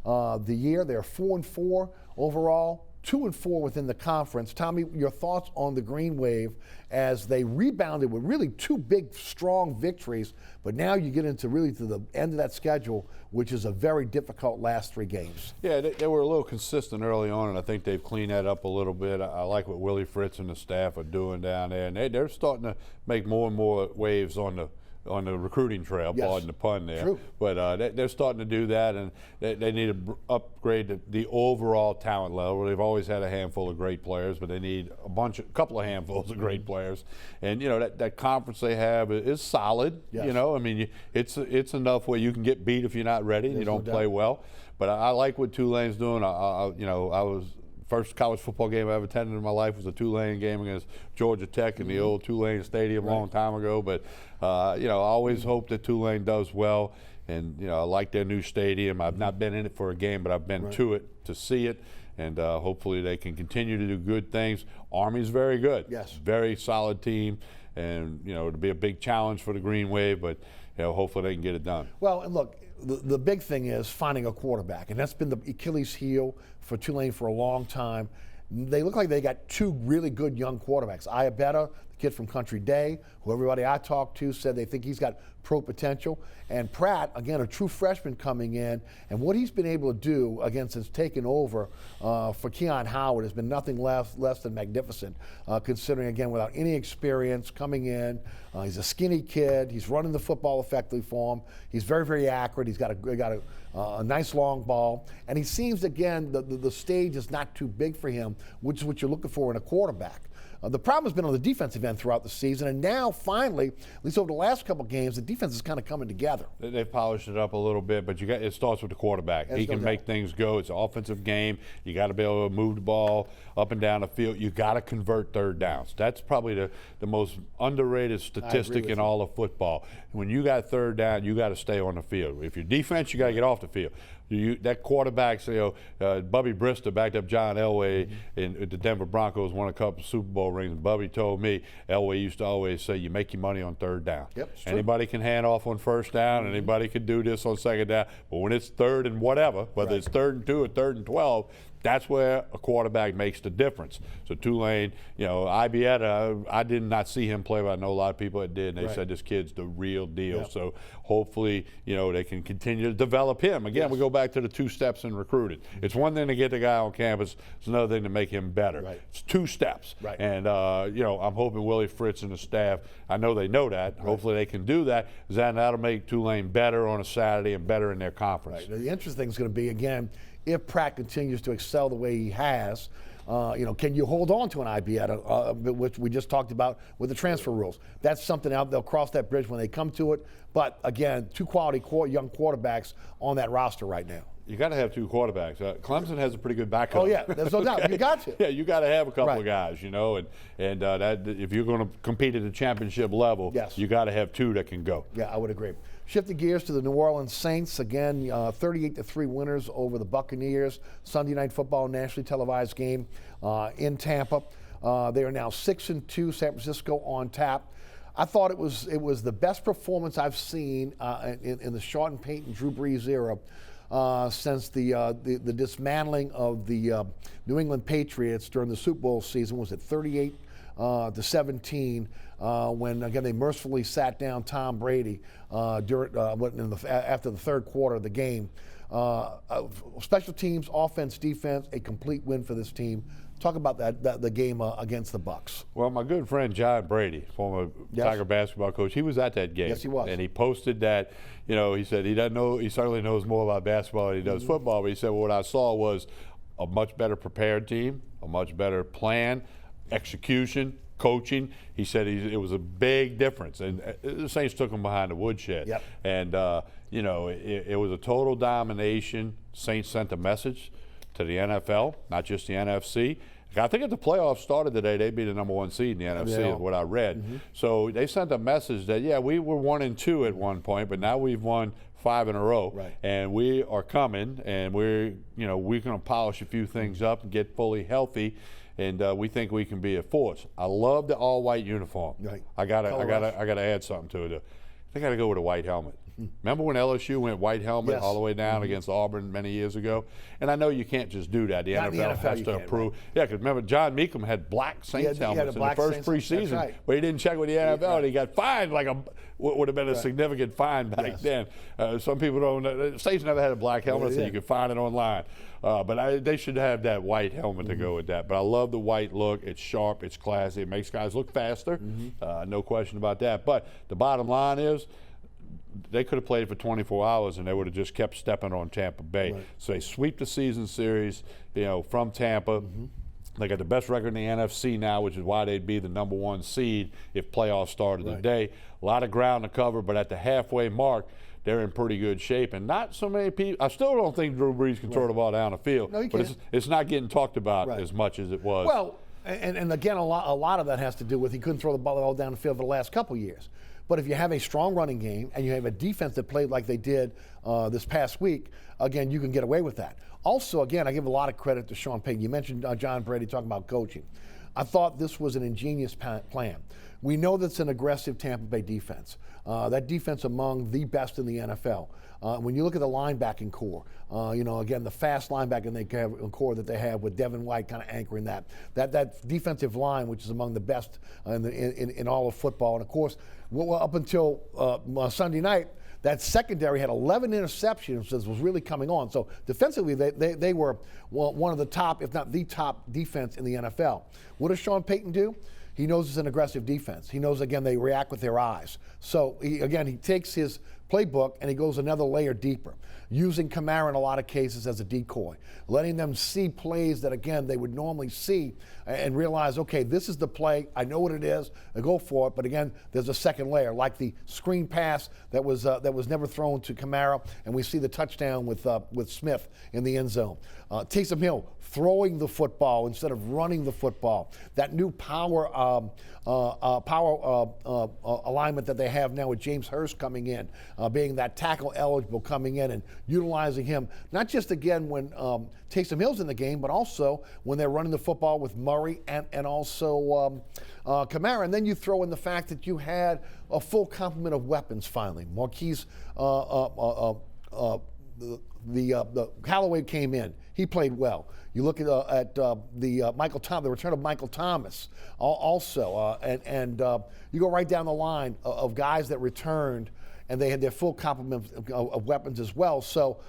They're 4-4 overall, 2-4 within the conference. Tommy, your thoughts on the Green Wave as they rebounded with really two big, strong victories, but now you get into really to the end of that schedule, which is a very difficult last three games. Yeah, they were a little consistent early on, and I think they've cleaned that up a little bit. I like what Willie Fritz and the staff are doing down there, and they're starting to make more and more waves on the recruiting trail, yes. Pardon the pun there. True. But they're starting to do that, and they need to upgrade the overall talent level. They've always had a handful of great players, but they need a couple of handfuls of great players. And you know that conference they have is solid. Yes. You know, I mean, it's enough where you can get beat if you're not ready and you don't play well. But I like what Tulane's doing. I was. First college football game I ever attended in my life was a Tulane game against Georgia Tech in the old Tulane Stadium a long time ago. But, I always hope that Tulane does well. And, I like their new stadium. I've not been in it for a game, but I've been to it to see it. And hopefully they can continue to do good things. Army's very good. Yes. Very solid team. And, it'll be a big challenge for the Green Wave, but, hopefully they can get it done. Well, and look, the big thing is finding a quarterback, and that's been the Achilles heel for Tulane for a long time. They look like they got two really good young quarterbacks. Iabetta, the kid from Country Day, who everybody I talked to said they think he's got pro potential. And Pratt, again, a true freshman coming in. And what he's been able to do, again, since taking over for Keon Howard has been nothing less than magnificent, considering, again, without any experience coming in. He's a skinny kid. He's running the football effectively for him. He's very, very accurate. He's got a nice long ball. And he seems, again, the stage is not too big for him, which is what you're looking for in a quarterback. The problem has been on the defensive end throughout the season, and now finally, at least over the last couple of games, the defense is kind of coming together. They've polished it up a little bit, but it starts with the quarterback. He can make things go. It's an offensive game. You got to be able to move the ball up and down the field. You got to convert third downs. That's probably the most underrated statistic in all of football. When you got third down, you got to stay on the field. If you're defense, you got to get off the field. That quarterback, Bubby Brister backed up John Elway in the Denver Broncos, won a couple Super Bowl rings. And Bubby told me Elway used to always say, "You make your money on third down." Yep, anybody can hand off on first down, and anybody can do this on second down. But when it's third and whatever, whether it's 3rd and 2 or 3rd and 12, That's where a quarterback makes the difference. So Tulane, Ibieta, I did not see him play, but I know a lot of people that did, and they said this kid's the real deal. Yep. So hopefully, they can continue to develop him. Again, we go back to the 2 steps in recruiting. It's one thing to get the guy on campus. It's another thing to make him better. Right. It's 2 steps. Right. And, I'm hoping Willie Fritz and the staff, I know they know that. Right. Hopefully they can do that. That'll make Tulane better on a Saturday and better in their conference. Right. The interesting thing is going to be, again, if Pratt continues to excel the way he has, can you hold on to an Ibieta, which we just talked about with the transfer rules? That's something out. They'll cross that bridge when they come to it. But again, 2 quality young quarterbacks on that roster right now. You got to have 2 quarterbacks. Clemson has a pretty good backup. Oh yeah, there's no doubt. You got to. Yeah, you got to have a couple of guys, and that if you're going to compete at the championship level, you got to have 2 that can go. Yeah, I would agree. Shifting gears to the New Orleans Saints, again, 38-3 winners over the Buccaneers. Sunday Night Football, nationally televised game in Tampa. They are now 6-2. San Francisco on tap. I thought it was the best performance I've seen in the Sean Payton, Drew Brees era since the dismantling of the New England Patriots during the Super Bowl season. Was it 38-17 when again they mercifully sat down Tom Brady after the third quarter of the game. Special teams, offense, defense, a complete win for this team. Talk about the game against the Bucs. Well, my good friend John Brady, former Tiger basketball coach, he was at that game. Yes, he was. And he posted that, he said he doesn't know, he certainly knows more about basketball than he does football, but he said, well, what I saw was a much better prepared team, a much better plan, execution, coaching. He said it was a big difference, and the Saints took him behind the woodshed. Yep. And it was a total domination. Saints sent a message to the NFL, not just the NFC. I think if the playoffs started today, they'd be the #1 seed in the NFC, is what I read. So they sent a message that, we were 1-2 at one point, but now we've won 5 in a row, and we are coming, and we're going to polish a few things up and get fully healthy, and we think we can be a force. I love the all-white uniform. Right. I gotta add something to it. They got to go with a white helmet. Remember when LSU went white helmet all the way down against Auburn many years ago? And I know you can't just do that. The NFL has to approve. Right. Yeah, because remember, John Meekum had black Saints helmets in the first preseason, but he didn't check with the NFL, and he got fined like what would have been a significant fine back then. Some people don't know. Saints never had a black helmet, so you could find it online. But they should have that white helmet to go with that. But I love the white look. It's sharp. It's classy. It makes guys look faster. No question about that. But the bottom line is, they could have played for 24 hours and they would have just kept stepping on Tampa Bay. Right. So they sweep the season series, from Tampa. They got the best record in the NFC now, which is why they'd be the #1 seed if playoffs started today. A lot of ground to cover, but at the halfway mark, they're in pretty good shape. And not so many people, I still don't think Drew Brees can throw the ball down the field. No, he but can't. It's not getting talked about as much as it was. Well, and again, a lot of that has to do with he couldn't throw the ball all down the field for the last couple years. But if you have a strong running game and you have a defense that played like they did this past week, again, you can get away with that. Also, again, I give a lot of credit to Sean Payton. You mentioned John Brady talking about coaching. I thought this was an ingenious plan. We know that's an aggressive Tampa Bay defense. That defense among the best in the NFL. When you look at the linebacking core, again, the fast linebacking core that they have with Devin White kind of anchoring that defensive line, which is among the best in all of football. And of course, up until Sunday night, that secondary had 11 interceptions, was really coming on. So defensively, they were one of the top, if not the top defense in the NFL. What does Sean Payton do? He knows it's an aggressive defense. He knows, again, they react with their eyes. So, he takes his playbook and he goes another layer deeper, using Kamara in a lot of cases as a decoy, letting them see plays that, again, they would normally see and realize, okay, this is the play. I know what it is. I go for it. But, again, there's a second layer, like the screen pass that was never thrown to Kamara, and we see the touchdown with Smith in the end zone. Taysom Hill throwing the football instead of running the football. That new power alignment that they have now with James Hurst coming in, being that tackle eligible coming in and utilizing him, not just again when Taysom Hill's in the game, but also when they're running the football with Murray and also Kamara. And then you throw in the fact that you had a full complement of weapons finally. Marquise the Callaway came in. He played well. You look at the return of Michael Thomas also, and you go right down the line of guys that returned, and they had their full complement of weapons as well. So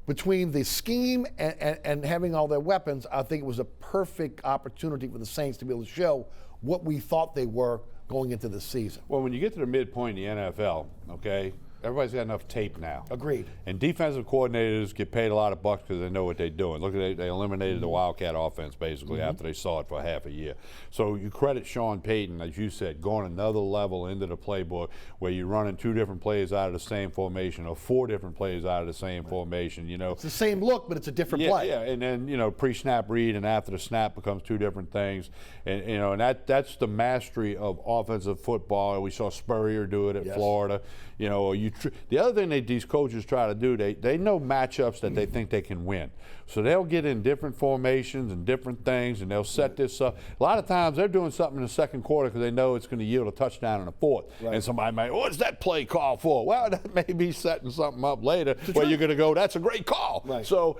between the scheme and having all their weapons, I think it was a perfect opportunity for the Saints to be able to show what we thought they were going into the season. Well, when you get to the midpoint in the NFL, okay, everybody's got enough tape now. Agreed. And defensive coordinators get paid a lot of bucks because they know what they're doing. Look at they eliminated the Wildcat offense basically after they saw it for half a year. So you credit Sean Payton, as you said, going another level into the playbook where you're running 2 different plays out of the same formation or 4 different plays out of the same formation. You know, it's the same look, but it's a different play. Yeah, and then pre-snap read and after the snap becomes 2 different things. And and that's the mastery of offensive football. We saw Spurrier do it at Florida. The other thing these coaches try to do, they know matchups that they think they can win. So they'll get in different formations and different things, and they'll set this up. A lot of times they're doing something in the second quarter because they know it's going to yield a touchdown in the fourth. Right. And somebody might, what's that play call for? Well, that may be setting something up later where you're going to go, that's a great call. Right. So,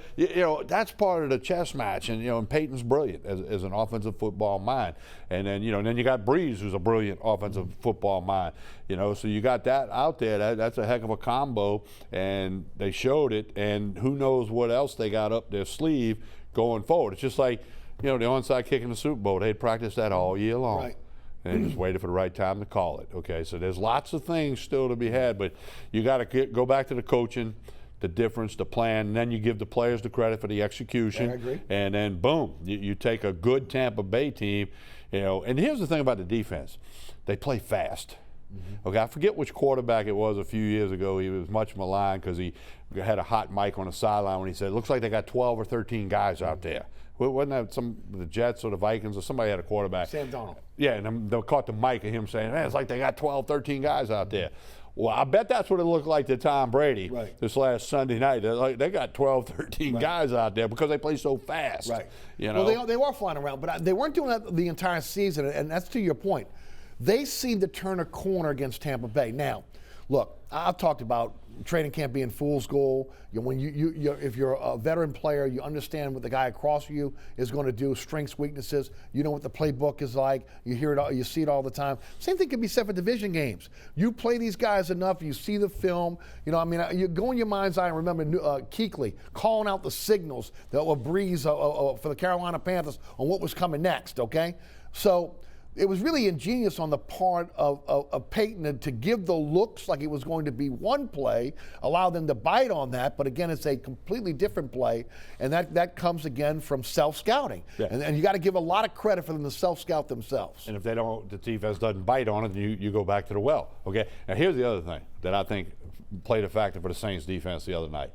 that's part of the chess match. And Peyton's brilliant as an offensive football mind. And then, then you got Breeze, who's a brilliant offensive football mind. So you got that out there. That's a heck of a combo, and they showed it. And who knows what else they got up their sleeve going forward. It's just like, the onside kick in the Super Bowl. They'd practiced that all year long. Right. And just waited for the right time to call it. Okay, so there's lots of things still to be had, but you got to go back to the coaching, the difference, the plan, and then you give the players the credit for the execution. I agree. And then, boom, you take a good Tampa Bay team, and here's the thing about the defense. They play fast. Okay, I forget which quarterback it was a few years ago. He was much maligned because he had a hot mic on the sideline when he said, it looks like they got 12 or 13 guys out there. Wasn't that the Jets or the Vikings or somebody had a quarterback? Sam Darnold. Yeah, and they caught the mic of him saying, man, it's like they got 12, 13 guys out there. Well, I bet that's what it looked like to Tom Brady this last Sunday night. They got 12, 13 guys out there because they play so fast. Right. Well, they were flying around, but they weren't doing that the entire season, and that's to your point. They seem to turn a corner against Tampa Bay. Now, look, I've talked about training camp being fool's gold. When if you're a veteran player, you understand what the guy across you is going to do, strengths, weaknesses. You know what the playbook is like. You hear it, you see it all the time. Same thing can be said for division games. You play these guys enough, you see the film. You go in your mind's eye and remember Kuechly calling out the signals that were Breeze for the Carolina Panthers on what was coming next. Okay, so. It was really ingenious on the part of Peyton to give the looks like it was going to be one play, allow them to bite on that, but again, it's a completely different play, and that comes again from self-scouting. Yeah. And you got to give a lot of credit for them to self-scout themselves. And if the defense doesn't bite on it, you go back to the well. Okay. Now here's the other thing that I think played a factor for the Saints defense the other night.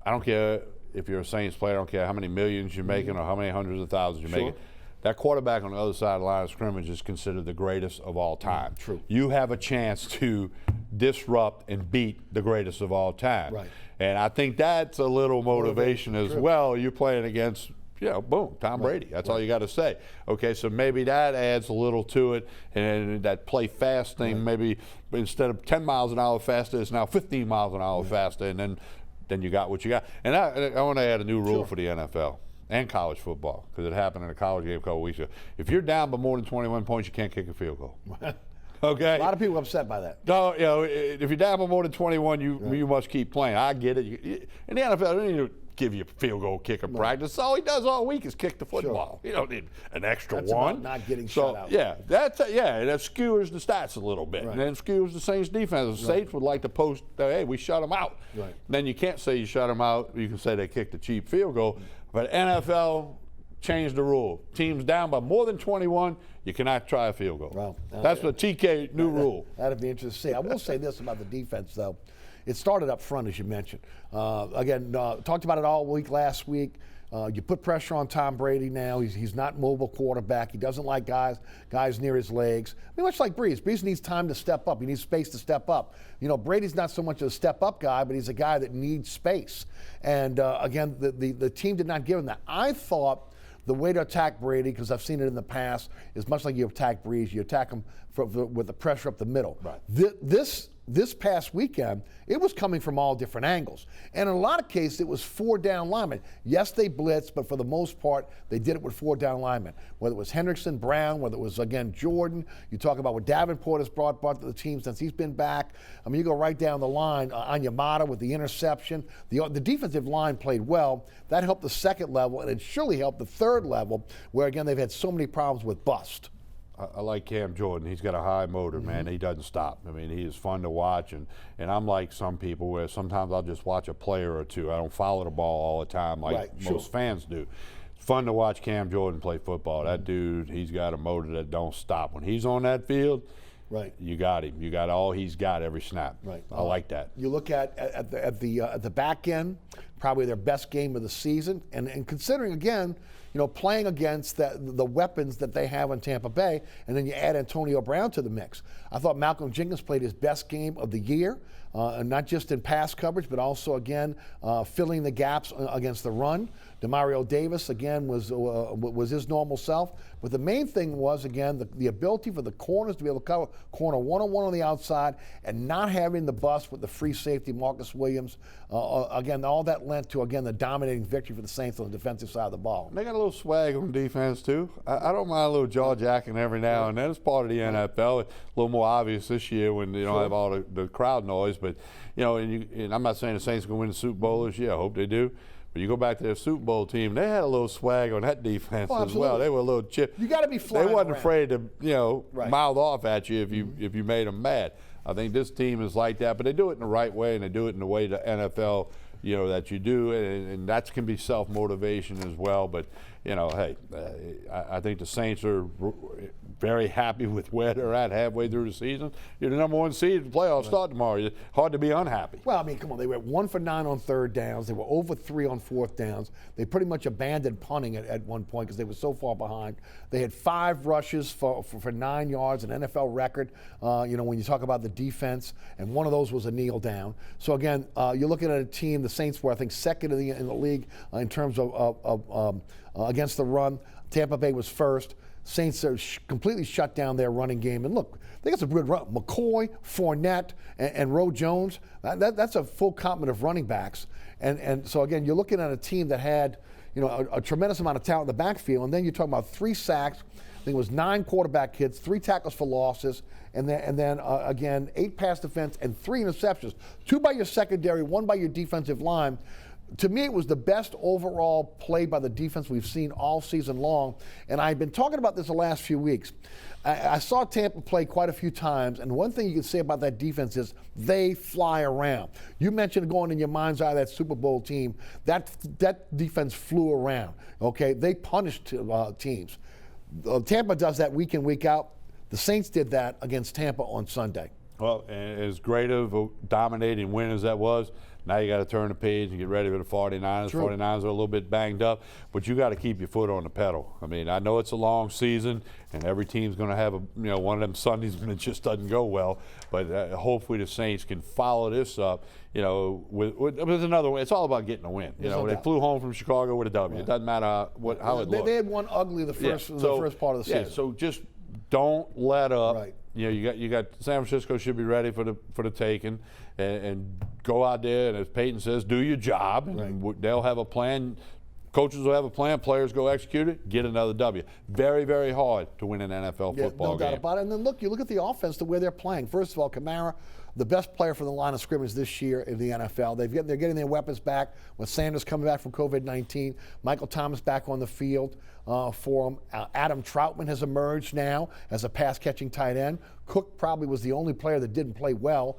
I don't care if you're a Saints player, I don't care how many millions you're making or how many hundreds of thousands you're making. That quarterback on the other side of the line of scrimmage is considered the greatest of all time. True. You have a chance to disrupt and beat the greatest of all time. Right. And I think that's a little motivation as well. You're playing against, boom, Tom Brady. That's all you got to say. Okay, so maybe that adds a little to it. And that play fast thing, maybe instead of 10 miles an hour faster, it's now 15 miles an hour faster. And then you got what you got. And I want to add a new rule for the NFL. And college football, because it happened in a college game a couple weeks ago. If you're down by more than 21 points, you can't kick a field goal. Okay? A lot of people upset by that. No, if you're down by more than 21, you must keep playing. I get it. In the NFL, they don't need to give you a field goal kicker practice. All he does all week is kick the football. You don't need an extra one. About not getting shut out. Yeah, that skewers the stats a little bit. And then skewers the Saints defense. The Saints would like to post, hey, we shut them out. Right. Then you can't say you shut them out. You can say they kicked a cheap field goal. But NFL changed the rule. Teams down by more than 21, you cannot try a field goal. Well, that's the TK new rule. That'd be interesting to see. I will say this about the defense, though. It started up front, as you mentioned. Talked about it all week last week. You put pressure on Tom Brady now. He's not mobile quarterback. He doesn't like guys near his legs. I mean, much like Breeze. Breeze needs time to step up. He needs space to step up. Brady's not so much a step-up guy, but he's a guy that needs space. And, again, the team did not give him that. I thought the way to attack Brady, because I've seen it in the past, is much like you attack Breeze. You attack him with the pressure up the middle. Right. This this past weekend, it was coming from all different angles. And in a lot of cases, it was 4 down linemen. Yes, they blitzed, but for the most part, they did it with 4 down linemen. Whether it was Hendrickson, Brown, whether it was, again, Jordan. You talk about what Davenport has brought to the team since he's been back. I mean, you go right down the line. Onyemata with the interception. The defensive line played well. That helped the second level, and it surely helped the third level, where, again, they've had so many problems with bust. I like Cam Jordan. He's got a high motor, man. He doesn't stop. I mean, he is fun to watch, and I'm like some people where sometimes I'll just watch a player or two. I don't follow the ball all the time like most fans do. It's fun to watch Cam Jordan play football. That dude, he's got a motor that don't stop. When he's on that field, you got him. You got all he's got every snap. I like that. You look at the back end, probably their best game of the season, and considering, again, playing against the weapons that they have in Tampa Bay, and then you add Antonio Brown to the mix. I thought Malcolm Jenkins played his best game of the year, not just in pass coverage, but also, again, filling the gaps against the run. Demario Davis, again, was his normal self. But the main thing was, again, the ability for the corners to be able to cover corner one-on-one on the outside and not having the bust with the free safety, Marcus Williams. Again, all that lent to, again, the dominating victory for the Saints on the defensive side of the ball. They got a little swag on defense, too. I don't mind a little jaw jacking every now and then. It's part of the NFL. A little more obvious this year when you don't have all the crowd noise. But, and I'm not saying the Saints are going to win the Super Bowl this year. I hope they do. But you go back to their Super Bowl team, they had a little swag on that defense as well. They were a little chip. You got to be flying They wasn't around. afraid to, mouth off at you if you made them mad. I think this team is like that, but they do it in the right way, and they do it in the way the NFL, that you do, and that can be self-motivation as well. But, hey, I think the Saints are very happy with where they're at halfway through the season. You're the number 1 seed. The playoffs start tomorrow. It's hard to be unhappy. Well, I mean, come on. They were 1 for 9 on third downs. They were over 3 on fourth downs. They pretty much abandoned punting at one point because they were so far behind. They had 5 rushes for 9 yards, an NFL record, when you talk about the defense, and one of those was a kneel down. So, again, you're looking at a team, the Saints were, I think, second in the league in terms of against the run. Tampa Bay was first. Saints are completely shut down their running game. And look, they got some good run. McCoy, Fournette, and Roe Jones. That's a full complement of running backs. And so, again, you're looking at a team that had, a tremendous amount of talent in the backfield. And then you're talking about 3 sacks. I think it was 9 quarterback hits, 3 tackles for losses, and then again, 8 pass defense and 3 interceptions. 2 by your secondary, 1 by your defensive line. To me, it was the best overall play by the defense we've seen all season long. And I've been talking about this the last few weeks. I saw Tampa play quite a few times, and one thing you can say about that defense is they fly around. You mentioned going in your mind's eye that Super Bowl team. That defense flew around, okay? They punished teams. Tampa does that week in, week out. The Saints did that against Tampa on Sunday. Well, as great of a dominating win as that was, now you got to turn the page and get ready for the 49ers. True. 49ers are a little bit banged up, but you got to keep your foot on the pedal. I mean, I know it's a long season, and every team's going to have one of them Sundays when it just doesn't go well. But hopefully the Saints can follow this up. With another one. It's all about getting a win. They flew home from Chicago with a W. It doesn't matter how it looked. They had one ugly the first part of the season. Yeah, so just don't let up. Right. You got San Francisco should be ready for the taking, and go out there, and as Peyton says, do your job, and they'll have a plan. Coaches will have a plan. Players go execute it. Get another W. Very, very hard to win an NFL football game. No doubt about it. And then you look at the offense, the way they're playing. First of all, Kamara, the best player from the line of scrimmage this year in the NFL. They're getting their weapons back with Sanders coming back from COVID-19. Michael Thomas back on the field for them. Adam Troutman has emerged now as a pass-catching tight end. Cook probably was the only player that didn't play well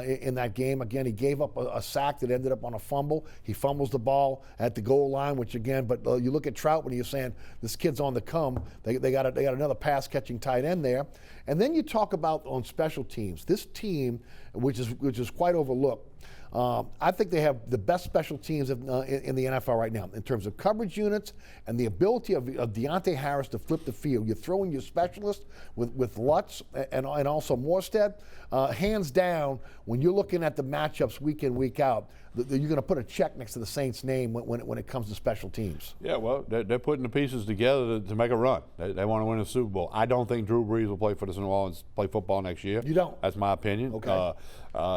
in that game. Again, he gave up a sack that ended up on a fumble. He fumbles the ball at the goal line, which again, but you look at Troutman and you're saying this kid's on the come. They got another pass-catching tight end there. And then you talk about on special teams. This team, which is quite overlooked, I think they have the best special teams in the NFL right now in terms of coverage units and the ability of Deontay Harris to flip the field. You throw in your specialist with Lutz and also Morstead. Hands down, when you're looking at the matchups week in, week out, you're going to put a check next to the Saints' name when it comes to special teams. Yeah, well, they're putting the pieces together to make a run. They want to win a Super Bowl. I don't think Drew Brees will play for the New Orleans, play football next year. You don't? That's my opinion. Okay.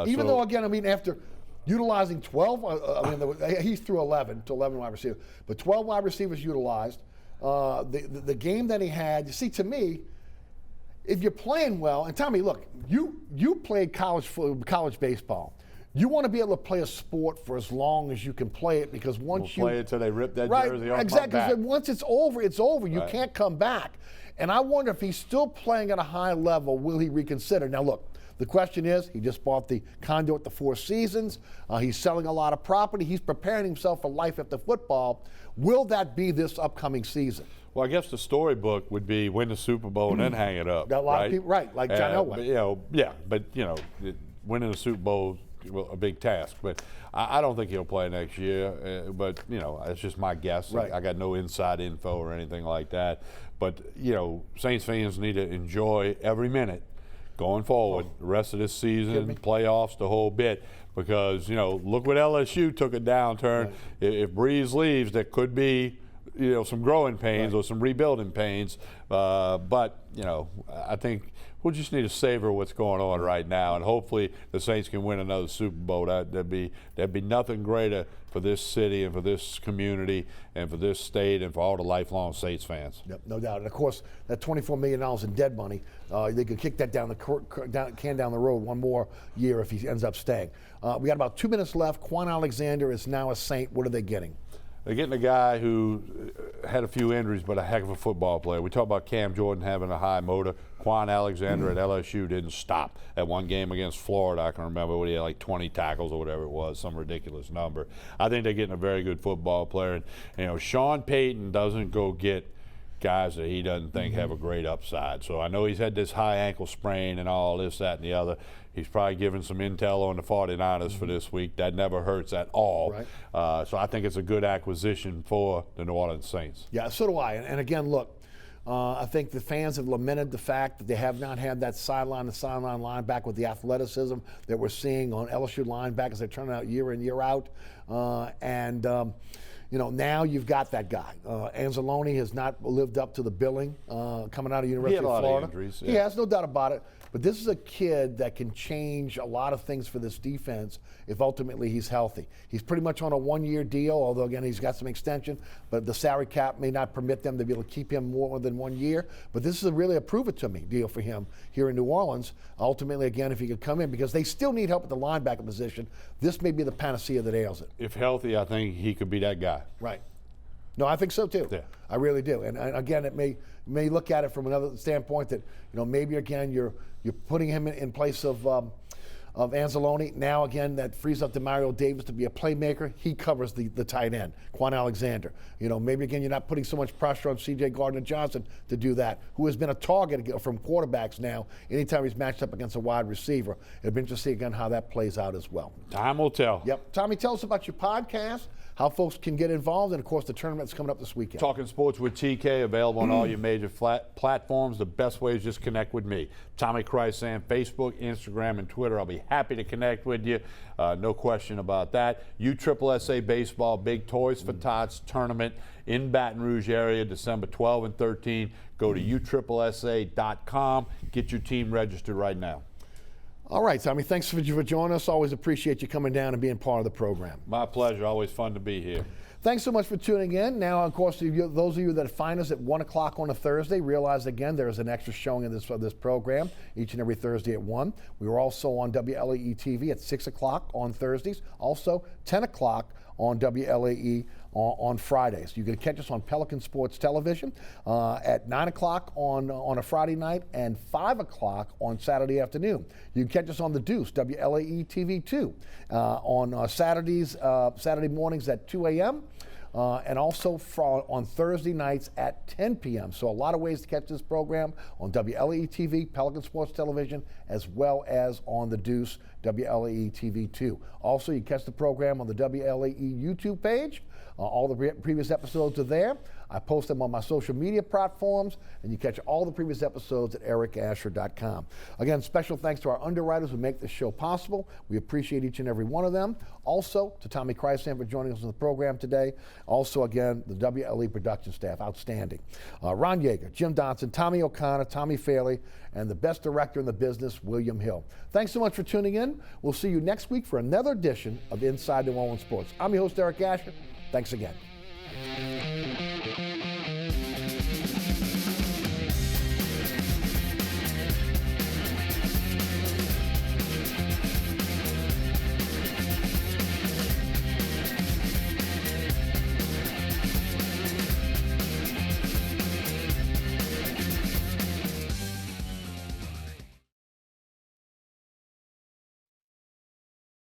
Even though, again, I mean, after utilizing 12, he's through 11 to 11 wide receivers, but 12 wide receivers utilized. The game that he had, you see, to me, if you're playing well, and Tommy, look, you played college baseball. You want to be able to play a sport for as long as you can play it, because once you play it till they rip that jersey off exactly. my back. Once it's over, it's over. You Right. can't come back. And I wonder if he's still playing at a high level, will he reconsider? Now, look, the question is, he just bought the condo at the Four Seasons. He's selling a lot of property. He's preparing himself for life after football. Will that be this upcoming season? Well, I guess the storybook would be win the Super Bowl and then hang it up. Got a lot of people, right, like John Elway. But winning the Super Bowl is a big task. But I don't think he'll play next year. But it's just my guess. Right. I got no inside info or anything like that. But Saints fans need to enjoy every minute going forward, the rest of this season, playoffs, the whole bit. Because look what LSU took a downturn. Right. If Breeze leaves, there could be some growing pains or some rebuilding pains. But I think we'll just need to savor what's going on right now, and hopefully the Saints can win another Super Bowl. That'd be nothing greater for this city and for this community and for this state and for all the lifelong Saints fans. Yep, no doubt. And of course, that $24 million in dead money, they could kick that down the road one more year if he ends up staying. We got about 2 minutes left. Quan Alexander is now a Saint. What are they getting? They're getting a guy who had a few injuries, but a heck of a football player. We talk about Cam Jordan having a high motor. Quan Alexander at LSU didn't stop. At one game against Florida, I can remember when he had like 20 tackles or whatever it was, some ridiculous number. I think they're getting a very good football player. And, Sean Payton doesn't go get guys that he doesn't think have a great upside. So I know he's had this high ankle sprain and all this, that, and the other. He's probably given some intel on the 49ers for this week. That never hurts at all. Right. So I think it's a good acquisition for the New Orleans Saints. Yeah, so do I. And again, look, I think the fans have lamented the fact that they have not had that sideline-to-sideline linebacker with the athleticism that we're seeing on LSU linebackers. They're turning out year in, year out. Now you've got that guy. Anzalone has not lived up to the billing coming out of University of Florida. He had a lot of injuries. He has, no doubt about it. But this is a kid that can change a lot of things for this defense if ultimately he's healthy. He's pretty much on a one-year deal, although, again, he's got some extension. But the salary cap may not permit them to be able to keep him more than 1 year. But this is really a prove-it-to-me deal for him here in New Orleans. Ultimately, again, if he could come in, because they still need help at the linebacker position, this may be the panacea that ails it. If healthy, I think he could be that guy. Right. No, I think so too. Yeah. I really do. And again, it may look at it from another standpoint that maybe again you're putting him in place of Anzalone. Now again, that frees up Demario Davis to be a playmaker. He covers the tight end, Quan Alexander. Maybe again you're not putting so much pressure on C.J. Gardner-Johnson to do that, who has been a target from quarterbacks now. Anytime he's matched up against a wide receiver, it'd be interesting to see again how that plays out as well. Time will tell. Yep. Tommy, tell us about your podcast, how folks can get involved, and of course the tournament's coming up this weekend. Talking Sports with TK, available on all your major platforms. The best way is just connect with me. Tommy Krysan, Facebook, Instagram, and Twitter. I'll be happy to connect with you. No question about that. USSSA Baseball Big Toys for Tots tournament in Baton Rouge area, December 12 and 13. Go to USSSA.com. Get your team registered right now. All right, Tommy, thanks for joining us. Always appreciate you coming down and being part of the program. My pleasure. Always fun to be here. Thanks so much for tuning in. Now, of course, those of you that find us at 1 o'clock on a Thursday, realize again there is an extra showing of this program each and every Thursday at 1. We are also on WLAE-TV at 6 o'clock on Thursdays. Also, 10 o'clock on WLAE on Fridays. You can catch us on Pelican Sports Television at 9 o'clock on a Friday night and 5 o'clock on Saturday afternoon. You can catch us on The Deuce, WLAE-TV 2, on Saturday mornings at 2 a.m. And also on Thursday nights at 10 p.m. So a lot of ways to catch this program on WLAE-TV, Pelican Sports Television, as well as on The Deuce, WLAE-TV 2. Also, you catch the program on the WLAE YouTube page. All the previous episodes are there. I post them on my social media platforms, and you catch all the previous episodes at ericasher.com. Again, special thanks to our underwriters who make this show possible. We appreciate each and every one of them. Also, to Tommy Krysan for joining us on the program today. Also, again, the WLE production staff, outstanding. Ron Yeager, Jim Dotson, Tommy O'Connor, Tommy Faley, and the best director in the business, William Hill. Thanks so much for tuning in. soon. We'll see you next week for another edition of Inside New Orleans Sports. I'm your host, Eric Asher. Thanks again.